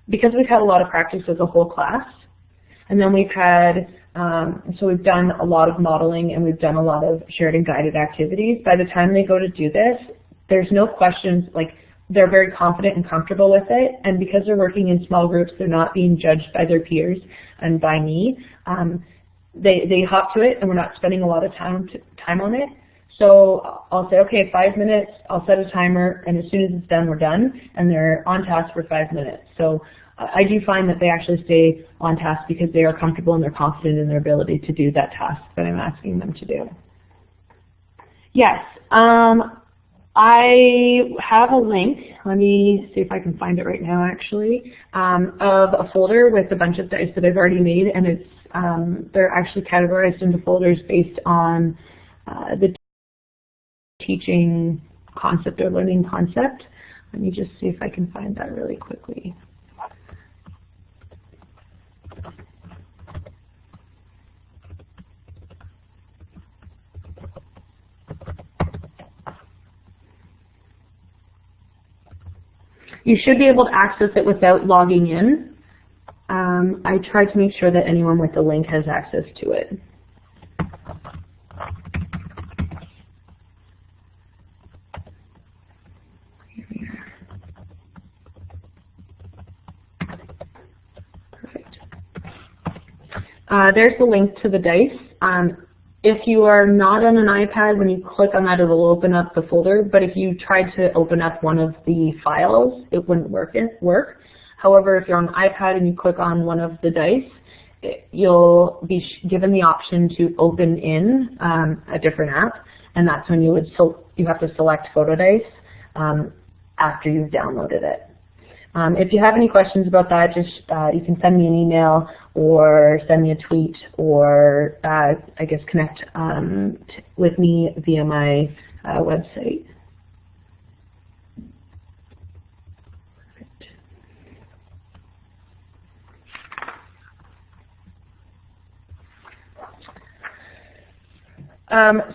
because we've had a lot of practice as a whole class, and then we've had so we've done a lot of modeling and we've done a lot of shared and guided activities. By the time they go to do this, there's no questions, like they're very confident and comfortable with it, and because they're working in small groups, they're not being judged by their peers and by me. They hop to it, and we're not spending a lot of time on it. So I'll say, okay, 5 minutes, I'll set a timer, and as soon as it's done, we're done, and they're on task for 5 minutes. So I do find that they actually stay on task because they are comfortable and they're confident in their ability to do that task that I'm asking them to do. Yes. I have a link, let me see if I can find it right now actually, of a folder with a bunch of dice that I've already made, and it's they're actually categorized into folders based on the teaching concept or learning concept. Let me just see if I can find that really quickly. You should be able to access it without logging in. I tried to make sure that anyone with the link has access to it. Perfect. There's the link to the dice. If you are not on an iPad, when you click on that, it will open up the folder. But if you tried to open up one of the files, it wouldn't work. However, if you're on an iPad and you click on one of the dice, you'll be given the option to open in a different app, and that's when you have to select Photo Dice after you've downloaded it. If you have any questions about that, just you can send me an email or send me a tweet, or I guess connect with me via my website.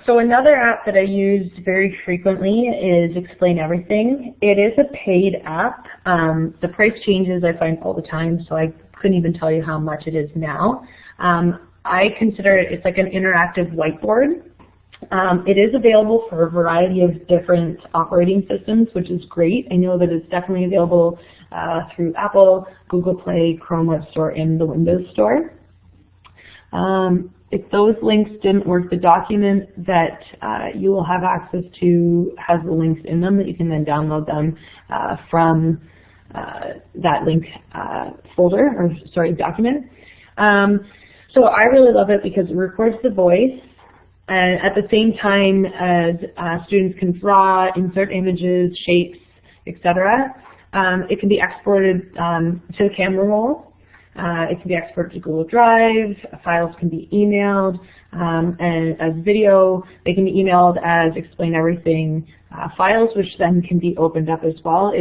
So another app that I use very frequently is Explain Everything. It is a paid app. The price changes, I find, all the time, so I couldn't even tell you how much it is now. I consider it's like an interactive whiteboard. It is available for a variety of different operating systems, which is great. I know that it's definitely available through Apple, Google Play, Chrome Web Store, and the Windows Store. If those links didn't work, the document that you will have access to has the links in them that you can then download them from that link folder, or sorry, document. So I really love it because it records the voice, and at the same time as students can draw, insert images, shapes, etc. It can be exported to the camera roll. It can be exported to Google Drive, files can be emailed, and as video, they can be emailed as Explain Everything files, which then can be opened up as well.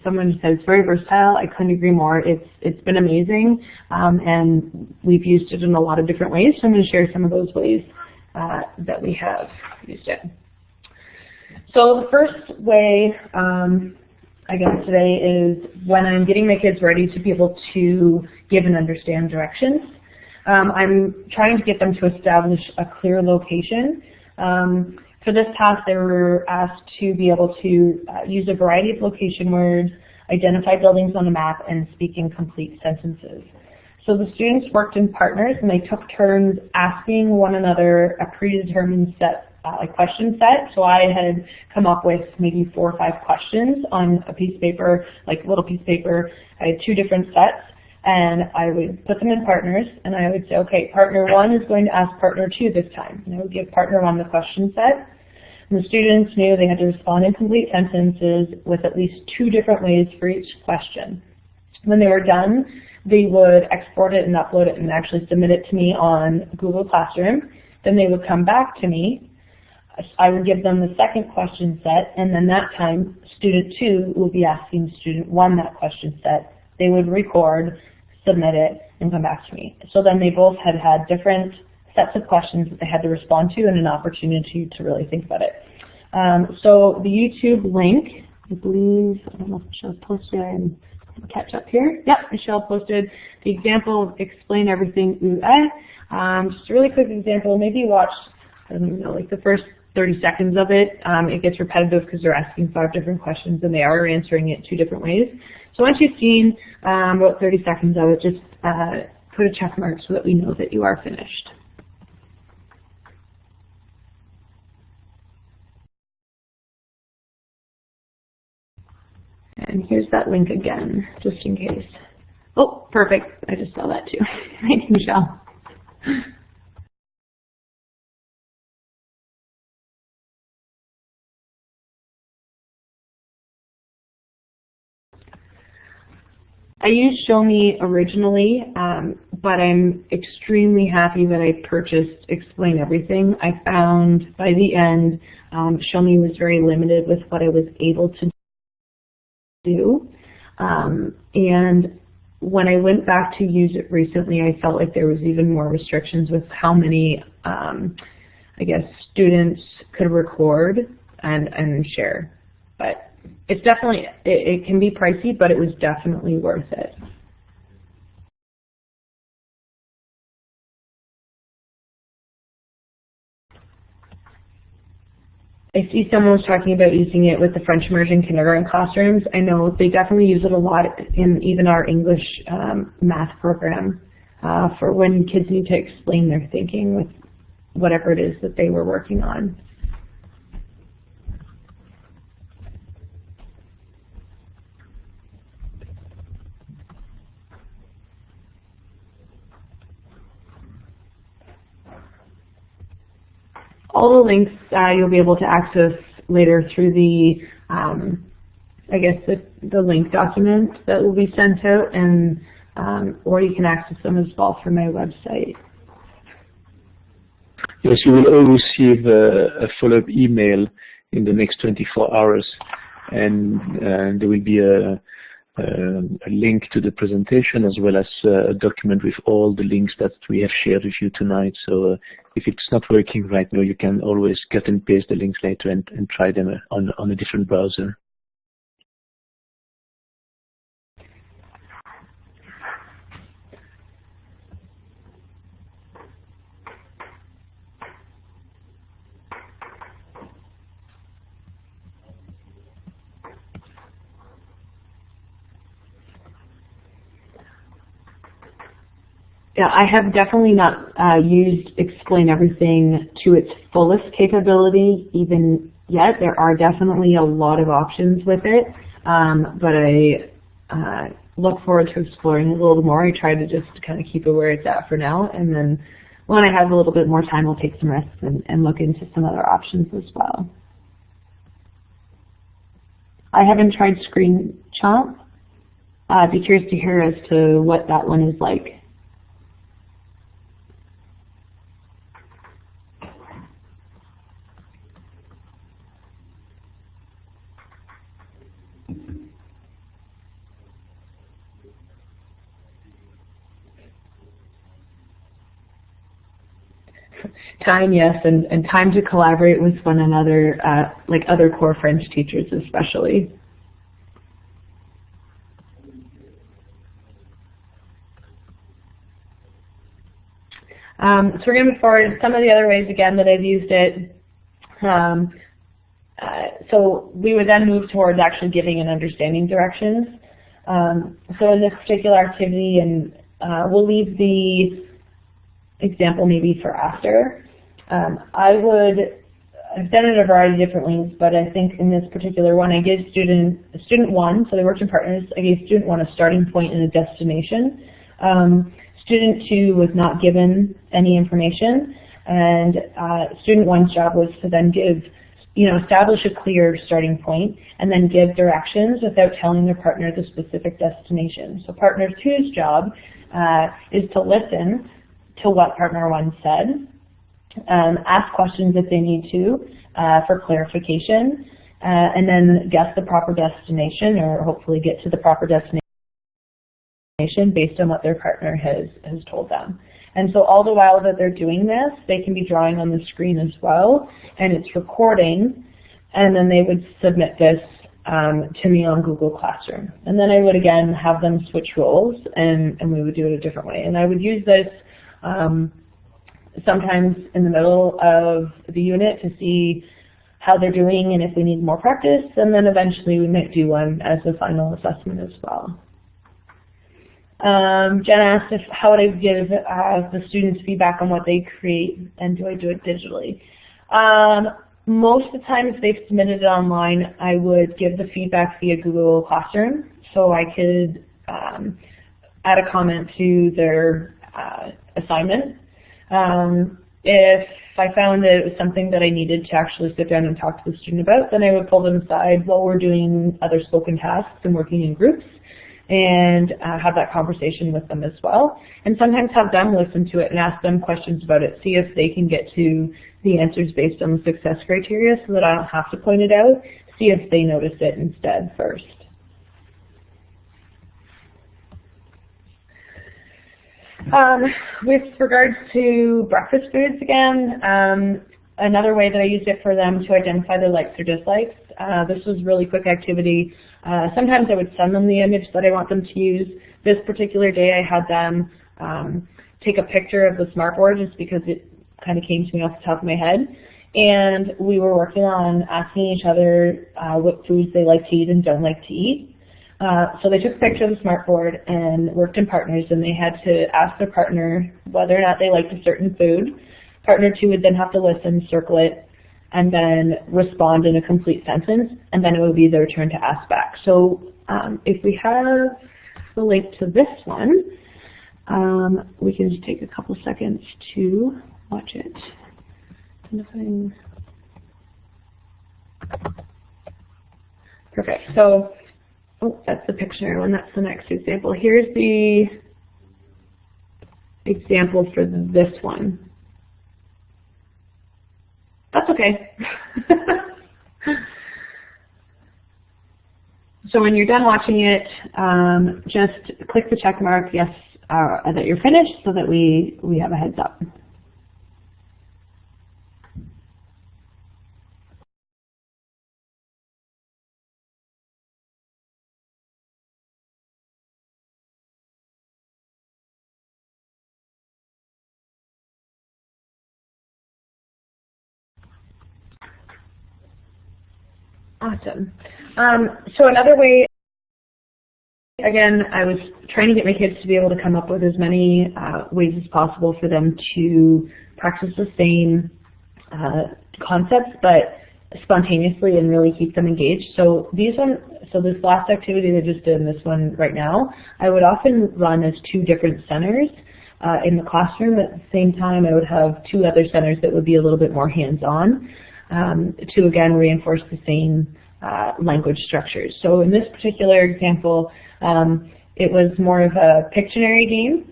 Someone said it's very versatile. I couldn't agree more. It's been amazing, and we've used it in a lot of different ways. So I'm going to share some of those ways that we have used it. So the first way, I guess today, is when I'm getting my kids ready to be able to give and understand directions. I'm trying to get them to establish a clear location. For this task, they were asked to be able to use a variety of location words, identify buildings on a map, and speak in complete sentences. So the students worked in partners, and they took turns asking one another a predetermined set question set. So I had come up with maybe 4 or 5 questions on a piece of paper, like a little piece of paper. I had 2 different sets, and I would put them in partners, and I would say, okay, partner 1 is going to ask partner 2 this time. And I would give partner 1 the question set. And the students knew they had to respond in complete sentences with at least 2 different ways for each question. When they were done, they would export it and upload it and actually submit it to me on Google Classroom. Then they would come back to me. I would give them the second question set, and then that time, student 2 will be asking student 1 that question set. They would record, submit it, and come back to me. So then they both had different sets of questions that they had to respond to and an opportunity to really think about it. So the YouTube link, I believe, I don't know if Michelle posted it, and catch up here. Yep, Michelle posted the example of Explain Everything Just a really quick example. Maybe watch, I don't know, like the first 30 seconds of it. It gets repetitive because they're asking 5 different questions and they are answering it 2 different ways. So once you've seen about 30 seconds of it, just put a check mark so that we know that you are finished. And here's that link again, just in case. Oh, perfect. I just saw that too. Thank you, Michelle. I used Show Me originally, but I'm extremely happy that I purchased Explain Everything. I found by the end, Show Me was very limited with what I was able to do. And when I went back to use it recently, I felt like there was even more restrictions with how many, I guess, students could record and share. But it's definitely, it can be pricey, but it was definitely worth it. I see someone was talking about using it with the French immersion kindergarten classrooms. I know they definitely use it a lot in even our English math program for when kids need to explain their thinking with whatever it is that they were working on. All the links you'll be able to access later through the, I guess, the link document that will be sent out, and or you can access them as well through my website. Yes, you will all receive a follow-up email in the next 24 hours, and there will be a link to the presentation as well as a document with all the links that we have shared with you tonight. So if it's not working right now, you can always cut and paste the links later and try them on a different browser. Yeah, I have definitely not used Explain Everything to its fullest capability even yet. There are definitely a lot of options with it, but I look forward to exploring a little more. I try to just kind of keep it where it's at for now, and then when I have a little bit more time, I'll take some risks and look into some other options as well. I haven't tried Screen Chomp. I'd be curious to hear as to what that one is like. Time, yes, and time to collaborate with one another, like other core French teachers especially. So we're going to move forward. Some of the other ways, again, that I've used it. So we would then move towards actually giving and understanding directions. So in this particular activity, and we'll leave the example maybe for after. I've done it a variety of different ways, but I think in this particular one, I gave student one, so they worked in partners, I gave student one a starting point and a destination. Student two was not given any information, and student one's job was to then establish a clear starting point and then give directions without telling their partner the specific destination. So partner two's job is to listen to what partner one said, ask questions if they need to for clarification, and then guess the proper destination, or hopefully get to the proper destination based on what their partner has told them. And so all the while that they're doing this, they can be drawing on the screen as well, and it's recording, and then they would submit this to me on Google Classroom. And then I would again have them switch roles, and we would do it a different way. And I would use this sometimes in the middle of the unit to see how they're doing and if we need more practice, and then eventually we might do one as a final assessment as well. Jen asked how would I give the students feedback on what they create, and do I do it digitally? Most of the time, if they've submitted it online, I would give the feedback via Google Classroom, so I could add a comment to their assignment. If I found that it was something that I needed to actually sit down and talk to the student about, then I would pull them aside while we're doing other spoken tasks and working in groups, and have that conversation with them as well. And sometimes have them listen to it and ask them questions about it, see if they can get to the answers based on the success criteria so that I don't have to point it out, see if they notice it instead first. With regards to breakfast foods again, another way that I used it for them to identify their likes or dislikes. This was a really quick activity. Sometimes I would send them the image that I want them to use. This particular day I had them take a picture of the smartboard just because it kind of came to me off the top of my head. And we were working on asking each other what foods they like to eat and don't like to eat. So they took a picture of the smartboard and worked in partners, and they had to ask their partner whether or not they liked a certain food. Partner 2 would then have to listen, circle it, and then respond in a complete sentence, and then it would be their turn to ask back. So if we have the link to this one, we can just take a couple seconds to watch it. Perfect. So, oh, that's the picture one. That's the next example. Here's the example for this one. That's okay. So when you're done watching it, just click the check mark, yes, that you're finished, so that we have a heads up. Awesome. So another way, again, I was trying to get my kids to be able to come up with as many ways as possible for them to practice the same concepts, but spontaneously and really keep them engaged. So this last activity they just did and this one right now, I would often run as 2 different centers in the classroom. At the same time, I would have 2 other centers that would be a little bit more hands-on. To again reinforce the same language structures. So in this particular example, it was more of a Pictionary game,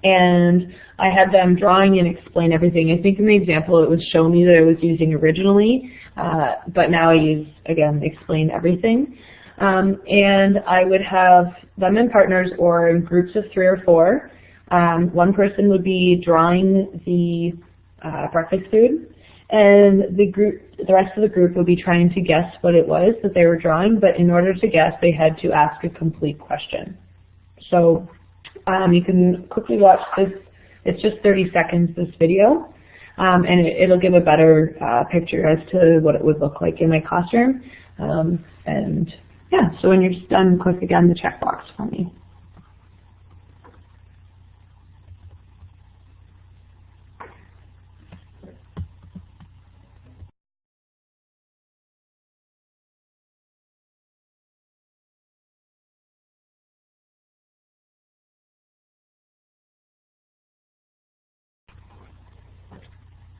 and I had them drawing and explain everything. I think in the example it was show me that I was using originally, but now I use, again, explain everything. And I would have them in partners or in groups of 3 or 4. One person would be drawing the breakfast food, and the rest of the group would be trying to guess what it was that they were drawing, but in order to guess, they had to ask a complete question. So you can quickly watch this. It's just 30 seconds, this video, and it'll give a better picture as to what it would look like in my classroom. And yeah, so when you're done, click again the checkbox for me.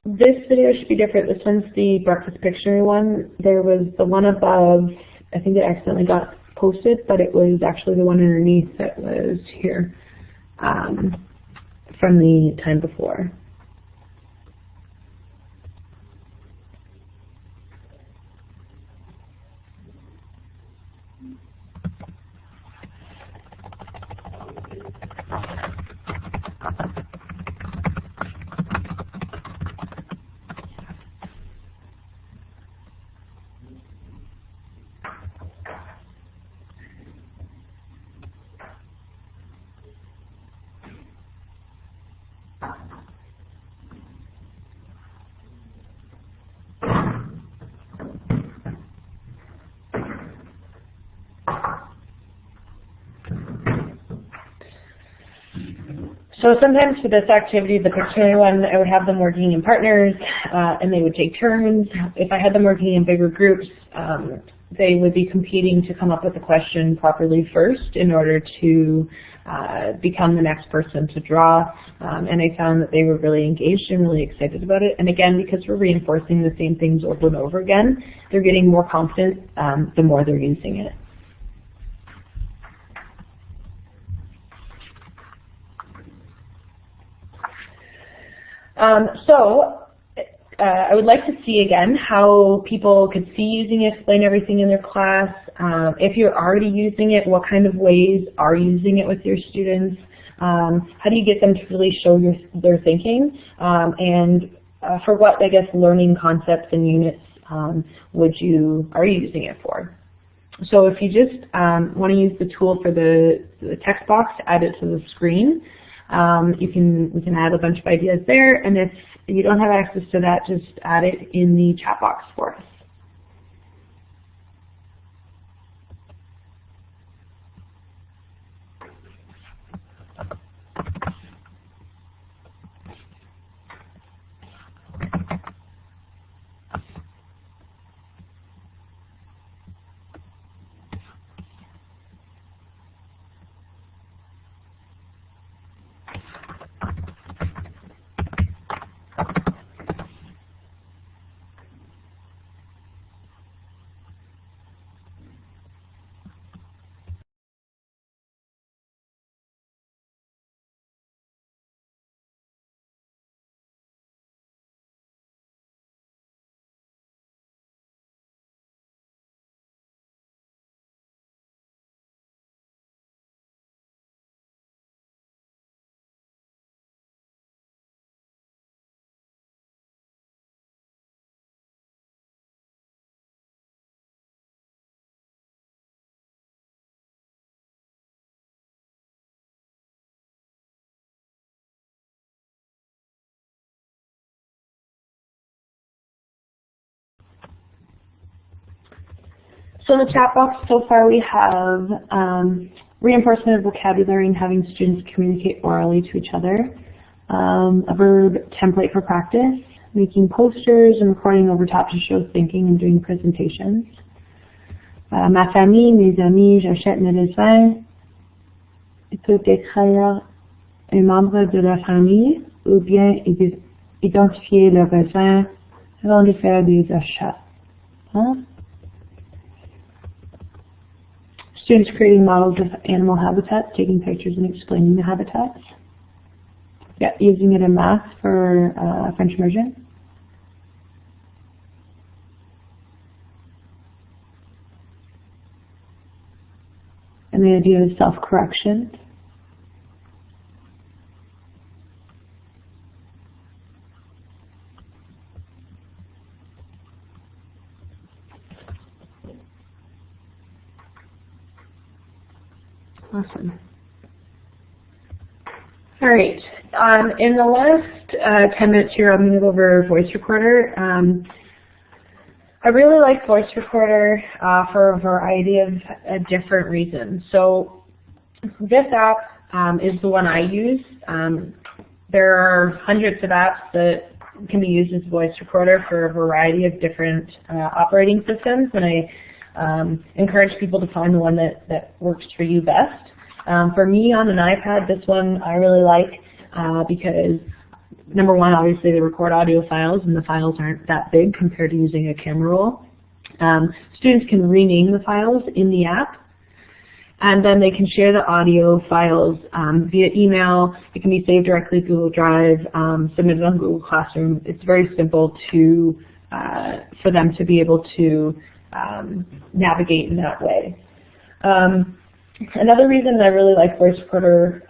This video should be different. This one's the breakfast Pictionary one. There was the one above, I think it accidentally got posted, but it was actually the one underneath that was here from the time before. So sometimes for this activity, the Pictionary one, I would have them working in partners, and they would take turns. If I had them working in bigger groups, they would be competing to come up with a question properly first in order to become the next person to draw. And I found that they were really engaged and really excited about it. And again, because we're reinforcing the same things over and over again, they're getting more confident the more they're using it. I would like to see again how people could see using Explain Everything in their class. If you're already using it, what kind of ways are you using it with your students? How do you get them to really show their thinking? And for what, I guess, learning concepts and units are you using it for? So if you just want to use the tool for the text box to add it to the screen, we can add a bunch of ideas there, and if you don't have access to that, just add it in the chat box for us. So in the chat box so far we have reinforcement of vocabulary and having students communicate orally to each other, a verb template for practice, making posters and recording over top to show thinking and doing presentations. Ma famille, mes amis, j'achète mes dessins. Il peut décrire un membre de la famille ou bien identifier le voisin avant de faire des achats. Hein? Students creating models of animal habitats, taking pictures and explaining the habitats. Yeah, using it in math for French immersion. And the idea of self-correction. Awesome. All right. In the last 10 minutes here, I'm going to go over Voice Recorder. I really like Voice Recorder for a variety of different reasons. So this app is the one I use. There are hundreds of apps that can be used as Voice Recorder for a variety of different operating systems, and I encourage people to find the one that works for you best. For me on an iPad, this one I really like because number one, obviously they record audio files and the files aren't that big compared to using a camera roll. Students can rename the files in the app, and then they can share the audio files via email. It can be saved directly to Google Drive, submitted on Google Classroom. It's very simple to for them to be able to navigate in that way. Another reason I really like Voice Recorder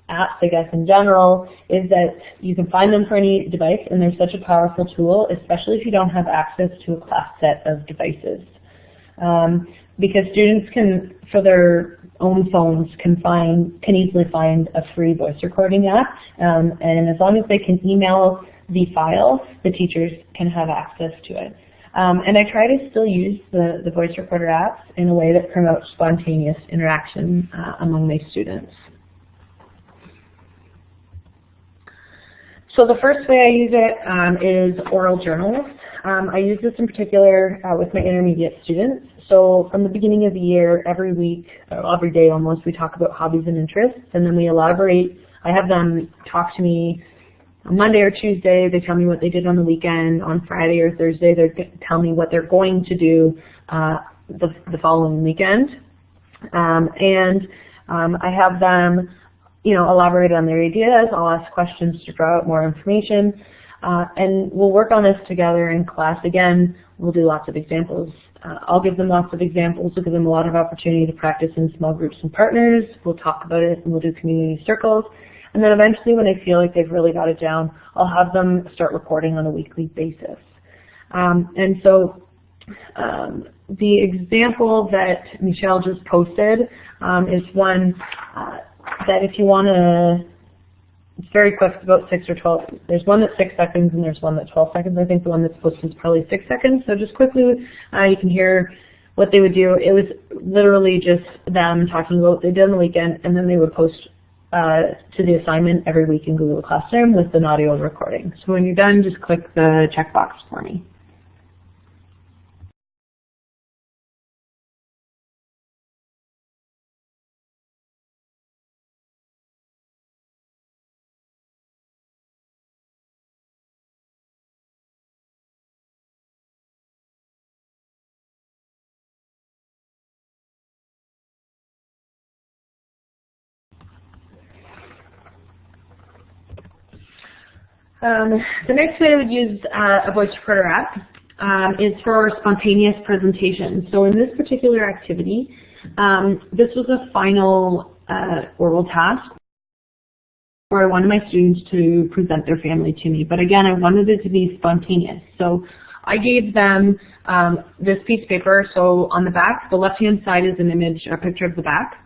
apps, I guess, in general, is that you can find them for any device, and they're such a powerful tool, especially if you don't have access to a class set of devices. Because students can, for their own phones, can easily find a free voice recording app, and as long as they can email the file, the teachers can have access to it. And I try to still use the voice recorder apps in a way that promotes spontaneous interaction among my students. So the first way I use it is oral journals. I use this in particular with my intermediate students. So from the beginning of the year, every week, or every day almost, we talk about hobbies and interests, and then we elaborate. I have them talk to me on Monday or Tuesday. They tell me what they did on the weekend. On Friday or Thursday, they tell me what they're going to do the following weekend. I have them, elaborate on their ideas. I'll ask questions to draw out more information, and we'll work on this together in class. Again, we'll do lots of examples. I'll give them lots of examples. We'll give them a lot of opportunity to practice in small groups and partners. We'll talk about it, and we'll do community circles. And then eventually when I feel like they've really got it down, I'll have them start recording on a weekly basis. And so the example that Michelle just posted is one that if you want to, it's very quick, it's about 6 or 12. There's one that's 6 seconds and there's one that's 12 seconds. I think the one that's posted is probably 6 seconds. So just quickly, you can hear what they would do. It was literally just them talking about what they did on the weekend, and then they would post to the assignment every week in Google Classroom with an audio recording. So when you're done, just click the checkbox for me. The next way I would use a voice recorder app is for spontaneous presentations. So in this particular activity, this was a final oral task where I wanted my students to present their family to me. But again, I wanted it to be spontaneous. So I gave them this piece of paper. So on the back, the left-hand side is an image, a picture of the back.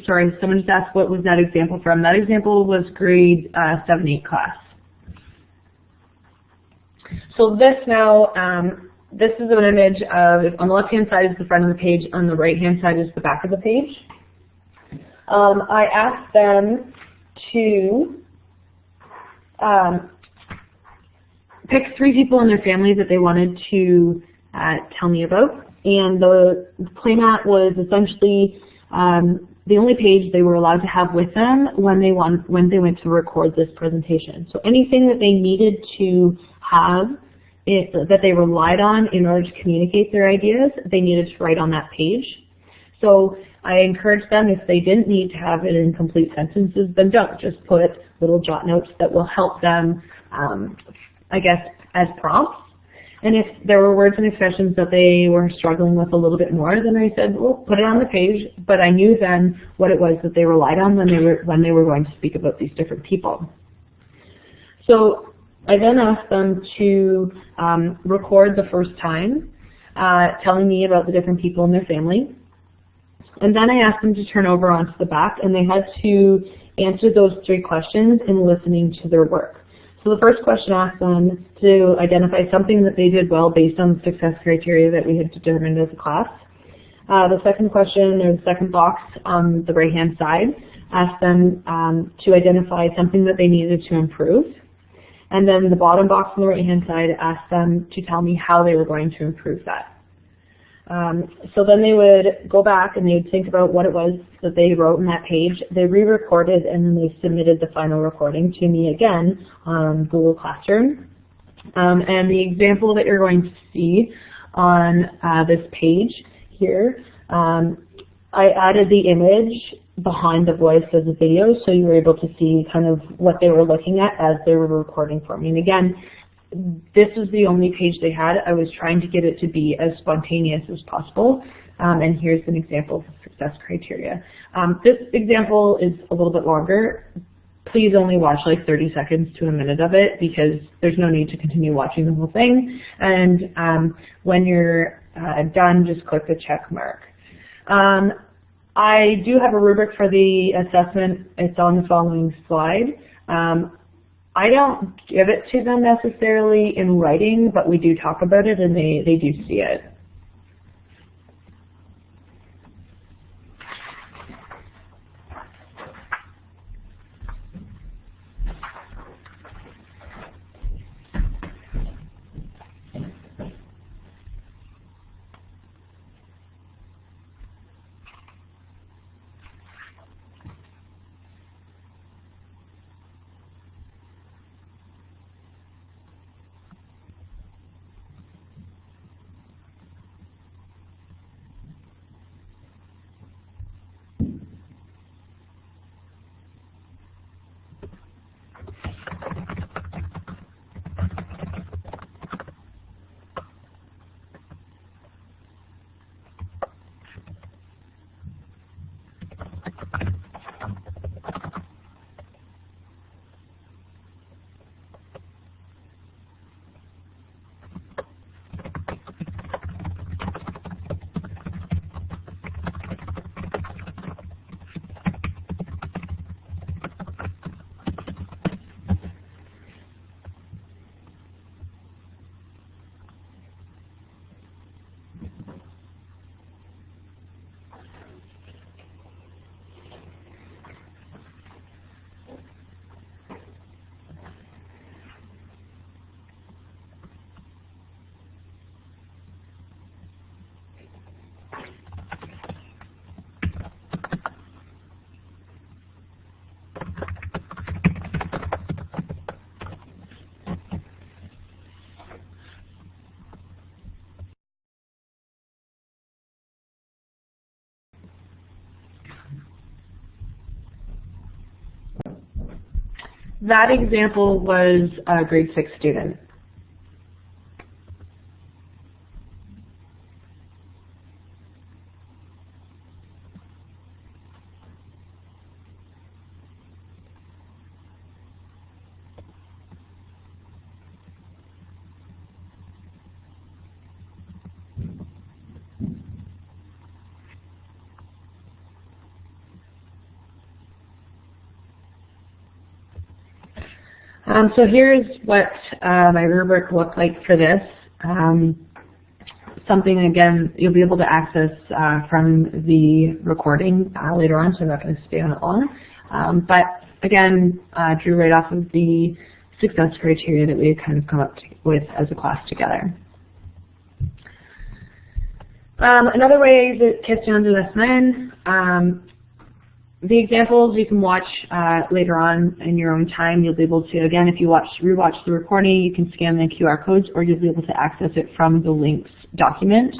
Sorry, someone just asked what was that example from. That example was grade 7-8 class. So this now, this is an image of, on the left-hand side is the front of the page, on the right-hand side is the back of the page. I asked them to pick 3 people in their family that they wanted to tell me about. And the playmat was essentially the only page they were allowed to have with them when they went to record this presentation. So anything that they needed to have, that they relied on in order to communicate their ideas, they needed to write on that page. So I encourage them, if they didn't need to have it in complete sentences, then don't. Just put little jot notes that will help them, I guess, as prompts. And if there were words and expressions that they were struggling with a little bit more, then I said, well, put it on the page. But I knew then what it was that they relied on when they were going to speak about these different people. So I then asked them to record the first time, telling me about the different people in their family. And then I asked them to turn over onto the back, and they had to answer those 3 questions in listening to their work. So the first question asked them to identify something that they did well based on the success criteria that we had determined as a class. The second question, or the second box on the right-hand side, asked them to identify something that they needed to improve. And then the bottom box on the right-hand side asked them to tell me how they were going to improve that. So then they would go back and they would think about what it was that they wrote in that page. They re-recorded and then they submitted the final recording to me again on Google Classroom. And the example that you're going to see on this page here, I added the image behind the voice of the video so you were able to see kind of what they were looking at as they were recording for me. And again, this was the only page they had. I was trying to get it to be as spontaneous as possible. And here's an example of the success criteria. This example is a little bit longer. Please only watch like 30 seconds to a minute of it because there's no need to continue watching the whole thing. And when you're done, just click the check mark. I do have a rubric for the assessment. It's on the following slide. I don't give it to them necessarily in writing, but we do talk about it and they do see it. That example was a grade 6 student. So here's what my rubric looked like for this. Something, again, you'll be able to access from the recording later on, so I'm not going to stay on it long. But again, drew right off of the success criteria that we had kind of come up with as a class together. Another way that gets down to lesson 9, the examples you can watch later on in your own time. You'll be able to, again, if you rewatch the recording, you can scan the QR codes, or you'll be able to access it from the links document.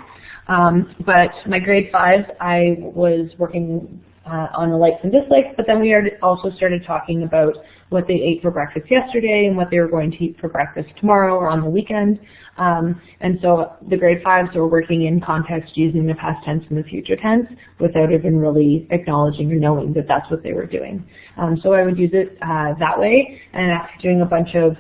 But my grade 5, I was working on the likes and dislikes, but then we also started talking about what they ate for breakfast yesterday and what they were going to eat for breakfast tomorrow or on the weekend. And so the grade 5s were working in context using the past tense and the future tense without even really acknowledging or knowing that that's what they were doing. So I would use it that way, and after doing a bunch of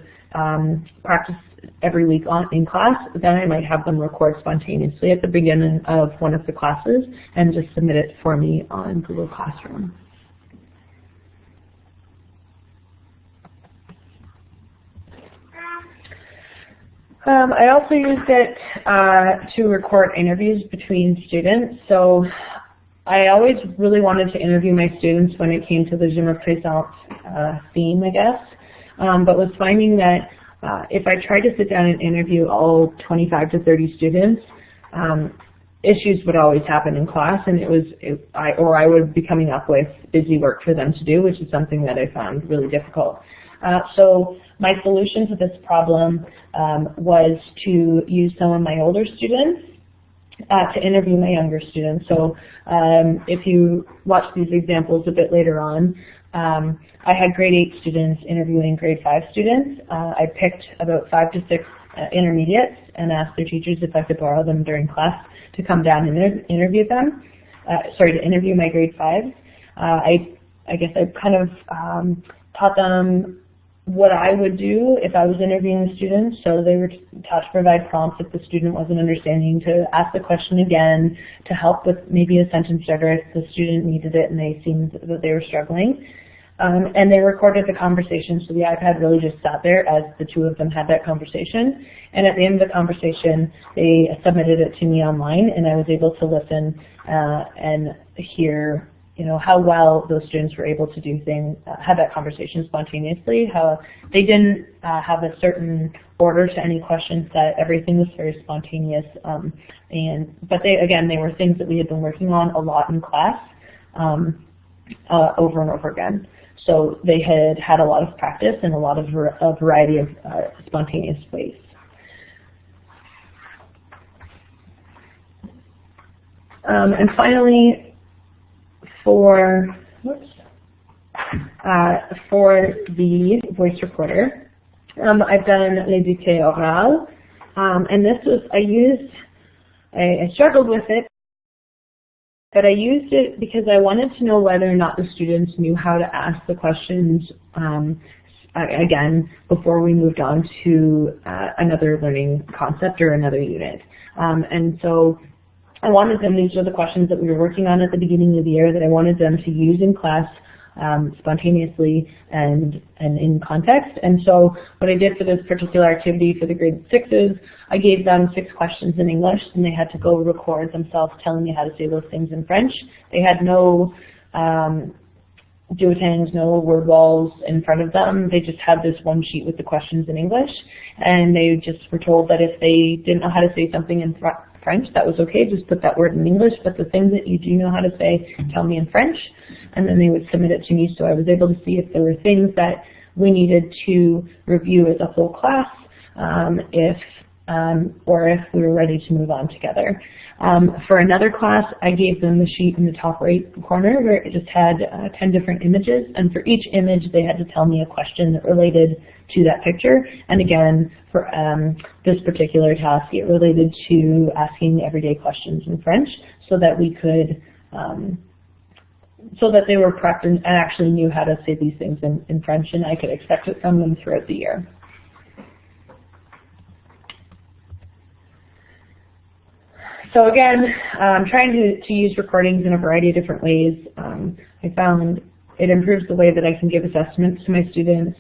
practice every week in class, then I might have them record spontaneously at the beginning of one of the classes and just submit it for me on Google Classroom. I also used it to record interviews between students. So I always really wanted to interview my students when it came to the Je me présente theme, I guess, but was finding that if I tried to sit down and interview all 25 to 30 students, issues would always happen in class, and I would be coming up with busy work for them to do, which is something that I found really difficult. So my solution to this problem was to use some of my older students to interview my younger students. So if you watch these examples a bit later on, I had grade 8 students interviewing grade 5 students. I picked about 5 to 6 intermediates and asked their teachers if I could borrow them during class to come down and interview them. To interview my grade 5s. I guess I kind of taught them what I would do if I was interviewing the students. So they were taught to provide prompts if the student wasn't understanding, to ask the question again, to help with maybe a sentence starter if the student needed it and they seemed that they were struggling. And they recorded the conversation, so the iPad really just sat there as the two of them had that conversation. And at the end of the conversation, they submitted it to me online, and I was able to listen and hear, how well those students were able to do things, have that conversation spontaneously, how they didn't have a certain order to any questions, that everything was very spontaneous. But they were things that we had been working on a lot in class over and over again. So they had a lot of practice and a lot of a variety of spontaneous ways. And finally, for the voice recorder, I've done les dictées orales, and this was I struggled with it, but I used it because I wanted to know whether or not the students knew how to ask the questions again before we moved on to another learning concept or another unit. And so I wanted them, these are the questions that we were working on at the beginning of the year that I wanted them to use in class spontaneously and in context. And so what I did for this particular activity for the grade 6s, I gave them 6 questions in English, and they had to go record themselves telling me how to say those things in French. They had no duotangs, no word walls in front of them. They just had this one sheet with the questions in English, and they just were told that if they didn't know how to say something in French, that was okay, just put that word in English, but the things that you do know how to say, tell me in French, and then they would submit it to me. So I was able to see if there were things that we needed to review as a whole class, or if we were ready to move on together. For another class, I gave them the sheet in the top right corner where it just had 10 different images, and for each image they had to tell me a question that related to that picture. And again, for this particular task, it related to asking everyday questions in French so that we could, so that they were prepped and actually knew how to say these things in French, and I could expect it from them throughout the year. So again, trying to use recordings in a variety of different ways. I found it improves the way that I can give assessments to my students.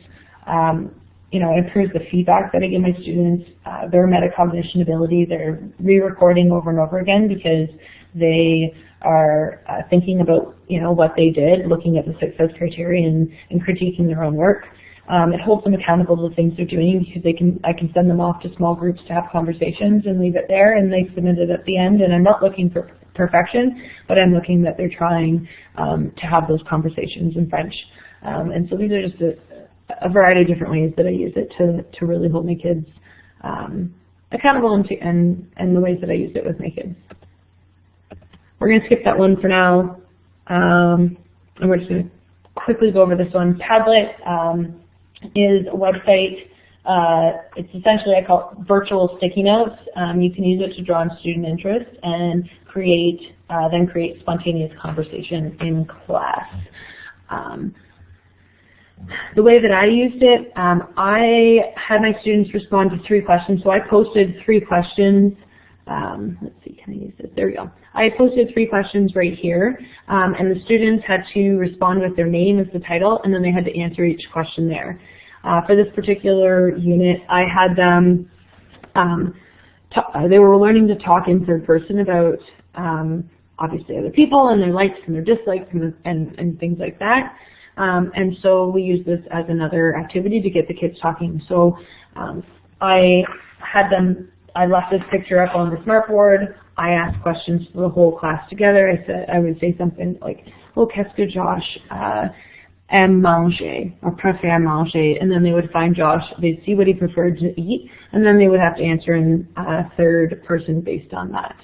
It improves the feedback that I give my students, their metacognition ability. They're re-recording over and over again because they are thinking about what they did, looking at the success criteria and critiquing their own work. It holds them accountable to the things they're doing because I can send them off to small groups to have conversations and leave it there, and they submit it at the end. And I'm not looking for perfection, but I'm looking that they're trying to have those conversations in French. And so these are just a variety of different ways that I use it to really hold my kids accountable and the ways that I use it with my kids. We're going to skip that one for now, and we're just going to quickly go over this one. Padlet is a website. It's essentially, I call it virtual sticky notes. You can use it to draw on student interest and then create spontaneous conversation in class. The way that I used it, I had my students respond to 3 questions. So I posted 3 questions. Let's see, can I use this? There we go. I posted 3 questions right here, and the students had to respond with their name as the title, and then they had to answer each question there. For this particular unit, I had them, they were learning to talk in third person about obviously other people and their likes and their dislikes and things like that. And so we used this as another activity to get the kids talking. So I left this picture up on the smartboard. I asked questions to the whole class together. I would say something like, "Oh, qu'est-ce que Josh aime manger or préfère manger?" And then they would find Josh. They'd see what he preferred to eat, and then they would have to answer in third person based on that.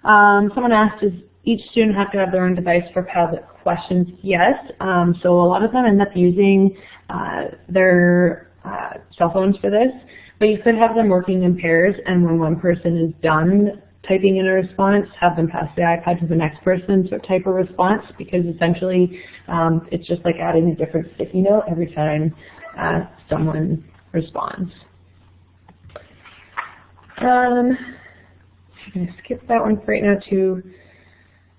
Someone asked, does each student have to have their own device for Padlet questions? Yes. So a lot of them end up using their cell phones for this. But you could have them working in pairs, and when one person is done typing in a response, have them pass the iPad to the next person to type a response, because essentially it's just like adding a different sticky note every time someone responds. I'm going to skip that one for right now too.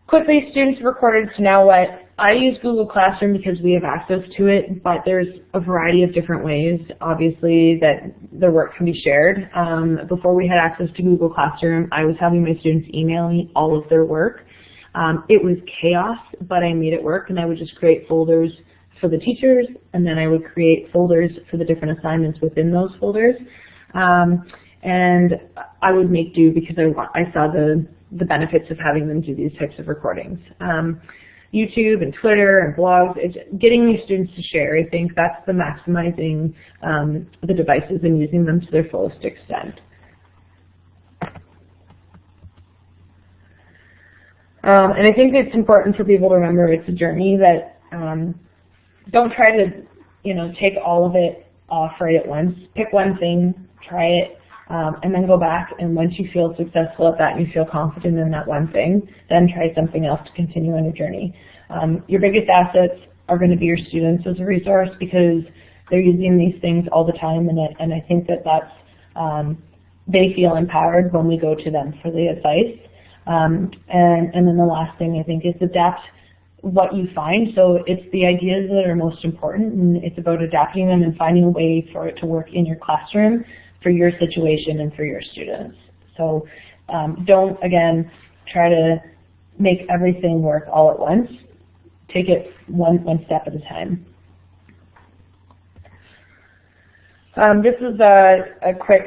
Quickly, students recorded, so now what? I use Google Classroom because we have access to it, but there's a variety of different ways, obviously, that their work can be shared. Before we had access to Google Classroom, I was having my students email me all of their work. It was chaos, but I made it work, and I would just create folders for the teachers, and then I would create folders for the different assignments within those folders. And I would make do because I saw the benefits of having them do these types of recordings. YouTube and Twitter and blogs, getting these students to share, I think that's the maximizing the devices and using them to their fullest extent. And I think it's important for people to remember it's a journey, that don't try to take all of it off right at once. Pick one thing, try it, and then go back, and once you feel successful at that and you feel confident in that one thing, then try something else to continue on your journey. Your biggest assets are going to be your students as a resource, because they're using these things all the time, and I think that's they feel empowered when we go to them for the advice. And then the last thing I think is adapt what you find. So it's the ideas that are most important, and it's about adapting them and finding a way for it to work in your classroom for your situation and for your students. So don't, again, try to make everything work all at once. Take it one step at a time. This is a quick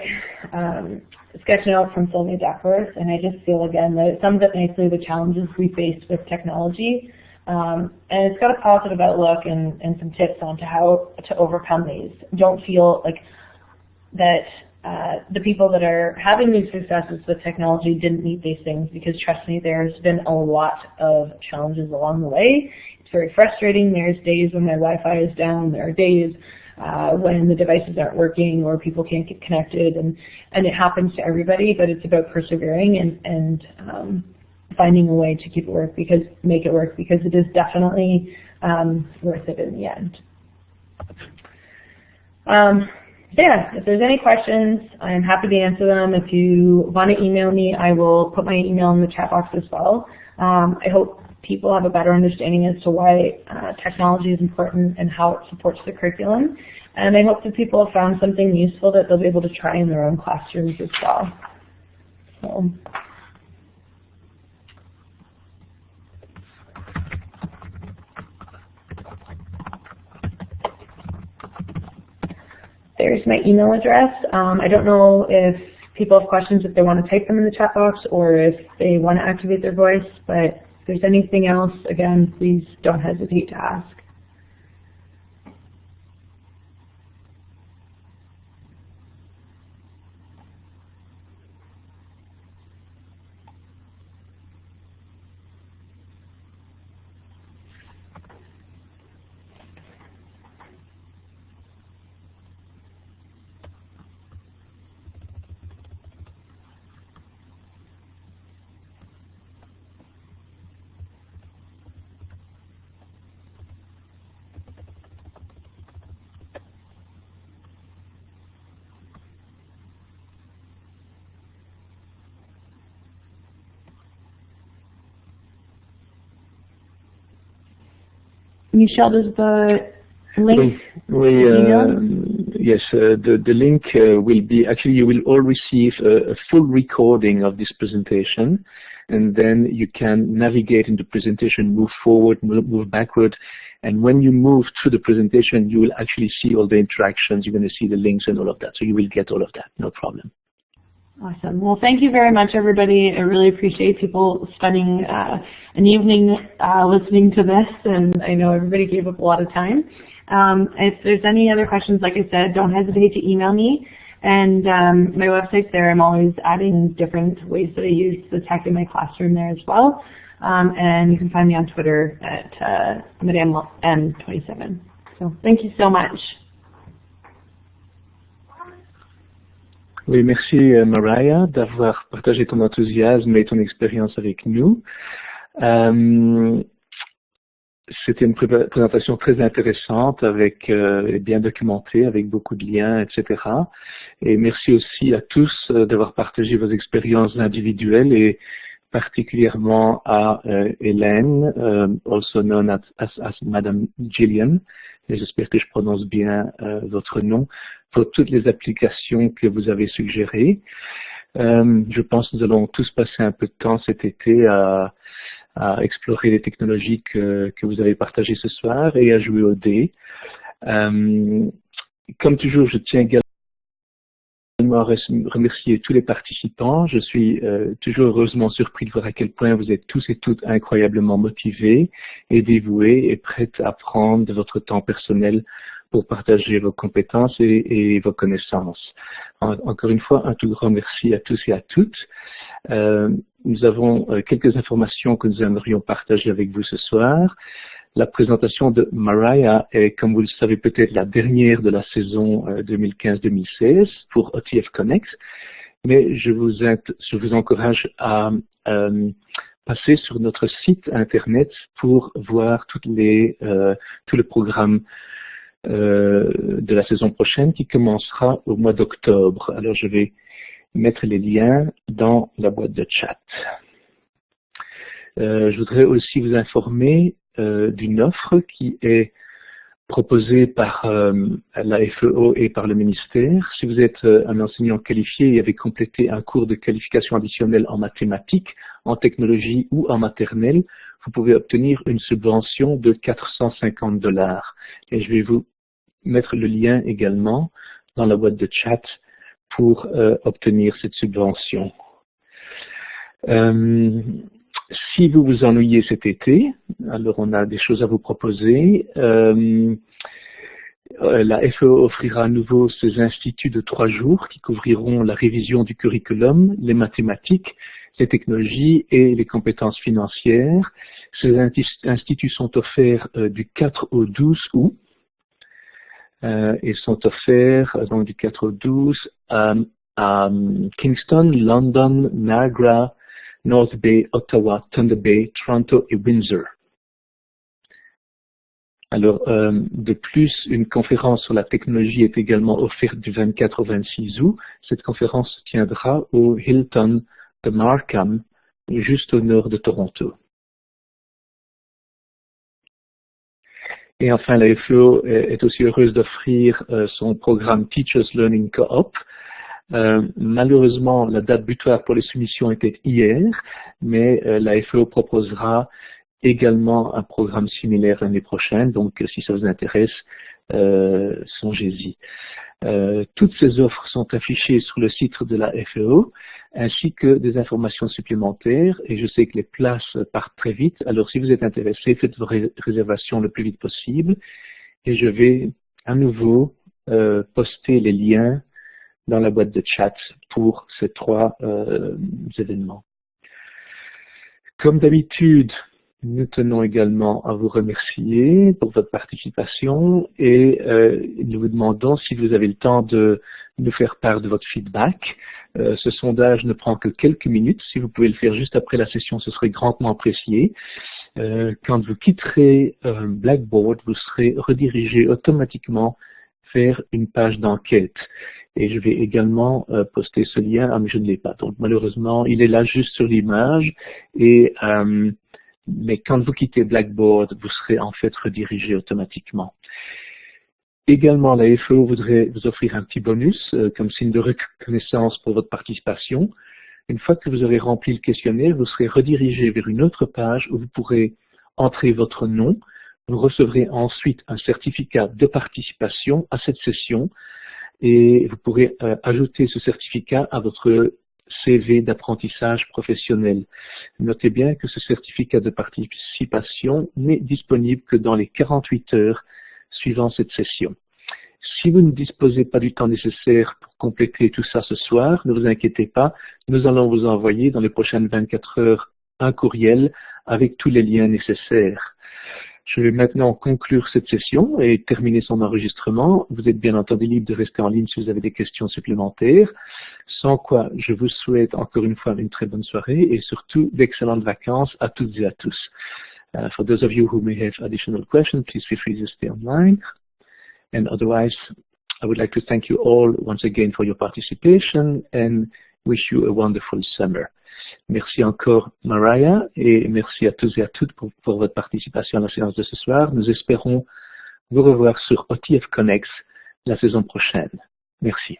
sketch note from Sylvia Duckworth, and I just feel again that it sums up nicely the challenges we face with technology, and it's got a positive outlook and some tips on to how to overcome these. Don't feel like that the people that are having these successes with technology didn't need these things, because trust me, there's been a lot of challenges along the way. It's very frustrating. There's days when my Wi-Fi is down. There are days when the devices aren't working or people can't get connected, and it happens to everybody, but it's about persevering and finding a way to make it work, because it is definitely worth it in the end. Yeah, if there's any questions, I'm happy to answer them. If you want to email me, I will put my email in the chat box as well. I hope people have a better understanding as to why technology is important and how it supports the curriculum. And I hope that people have found something useful that they'll be able to try in their own classrooms as well. So. There's my email address. I don't know if people have questions, if they want to type them in the chat box or if they want to activate their voice, but if there's anything else, again, please don't hesitate to ask. Michelle, does the link yes, the link will be, actually you will all receive a full recording of this presentation, and then you can navigate in the presentation, move forward, move backward, and when you move through the presentation, you will actually see all the interactions, you're going to see the links and all of that, so you will get all of that, no problem. Awesome. Well, thank you very much, everybody. I really appreciate people spending an evening listening to this, and I know everybody gave up a lot of time. If there's any other questions, like I said, don't hesitate to email me. And my website's there. I'm always adding different ways that I use the tech in my classroom there as well. And you can find me on Twitter at Madame M27. So thank you so much. Oui, merci Mariah d'avoir partagé ton enthousiasme et ton expérience avec nous. C'était une présentation très intéressante, avec bien documentée, avec beaucoup de liens, etc. Et merci aussi à tous d'avoir partagé vos expériences individuelles et particulièrement à Hélène, also known as Madame Gillian, et j'espère que je prononce bien votre nom, pour toutes les applications que vous avez suggérées. Je pense que nous allons tous passer un peu de temps cet été à explorer les technologies que vous avez partagées ce soir et à jouer au dé. Comme toujours, je tiens également à remercier tous les participants. Je suis toujours heureusement surpris de voir à quel point vous êtes tous et toutes incroyablement motivés et dévoués et prêts à prendre votre temps personnel pour partager vos compétences et vos connaissances. Encore une fois, un tout grand merci à tous et à toutes. Nous avons quelques informations que nous aimerions partager avec vous ce soir. La présentation de Mariah est, comme vous le savez peut-être, la dernière de la saison 2015-2016 pour OTF Connect, mais je vous encourage à passer sur notre site internet pour voir tout le programme de la saison prochaine qui commencera au mois d'octobre. Alors je vais mettre les liens dans la boîte de chat. Je voudrais aussi vous informer d'une offre qui est proposée par la FEO et par le ministère. Si vous êtes un enseignant qualifié et avez complété un cours de qualification additionnelle en mathématiques, en technologie ou en maternelle, vous pouvez obtenir une subvention de $450. Et je vais vous mettre le lien également dans la boîte de chat pour obtenir cette subvention. Si vous vous ennuyez cet été, alors on a des choses à vous proposer. La FEO offrira à nouveau ces instituts de 3 jours qui couvriront la révision du curriculum, les mathématiques, les technologies et les compétences financières. Ces instituts sont offerts du 4 au 12 août et sont offerts donc du 4 au 12 à Kingston, London, Niagara, North Bay, Ottawa, Thunder Bay, Toronto et Windsor. Alors, de plus, une conférence sur la technologie est également offerte du 24 au 26 août. Cette conférence se tiendra au Hilton de Markham, juste au nord de Toronto. Et enfin, la FEO est aussi heureuse d'offrir son programme Teachers Learning Co-op. Malheureusement, la date butoir pour les soumissions était hier, mais la FEO proposera également un programme similaire l'année prochaine, donc si ça vous intéresse, songez-y. Toutes ces offres sont affichées sur le site de la FEO, ainsi que des informations supplémentaires, et je sais que les places partent très vite, alors si vous êtes intéressé, faites vos réservations le plus vite possible, et je vais à nouveau poster les liens dans la boîte de chat pour ces 3 événements. Comme d'habitude, nous tenons également à vous remercier pour votre participation et nous vous demandons si vous avez le temps de nous faire part de votre feedback. Ce sondage ne prend que quelques minutes. Si vous pouvez le faire juste après la session, ce serait grandement apprécié. Quand vous quitterez Blackboard, vous serez redirigé automatiquement vers une page d'enquête. Et je vais également poster ce lien. Ah, mais je ne l'ai pas. Donc malheureusement, il est là juste sur l'image. Mais quand vous quittez Blackboard, vous serez en fait redirigé automatiquement. Également, la FEO voudrait vous offrir un petit bonus comme signe de reconnaissance pour votre participation. Une fois que vous aurez rempli le questionnaire, vous serez redirigé vers une autre page où vous pourrez entrer votre nom. Vous recevrez ensuite un certificat de participation à cette session et vous pourrez ajouter ce certificat à votre CV d'apprentissage professionnel. Notez bien que ce certificat de participation n'est disponible que dans les 48 heures suivant cette session. Si vous ne disposez pas du temps nécessaire pour compléter tout ça ce soir, ne vous inquiétez pas, nous allons vous envoyer dans les prochaines 24 heures un courriel avec tous les liens nécessaires. Je vais maintenant conclure cette session et terminer son enregistrement. Vous êtes bien entendu libre de rester en ligne si vous avez des questions supplémentaires. Sans quoi, je vous souhaite encore une fois une très bonne soirée et surtout d'excellentes vacances à toutes et à tous. For those of you who may have additional questions, please feel free to stay online. And otherwise, I would like to thank you all once again for your participation and wish you a wonderful summer. Merci encore Mariah et merci à tous et à toutes pour votre participation à la séance de ce soir. Nous espérons vous revoir sur OTF Connect la saison prochaine. Merci.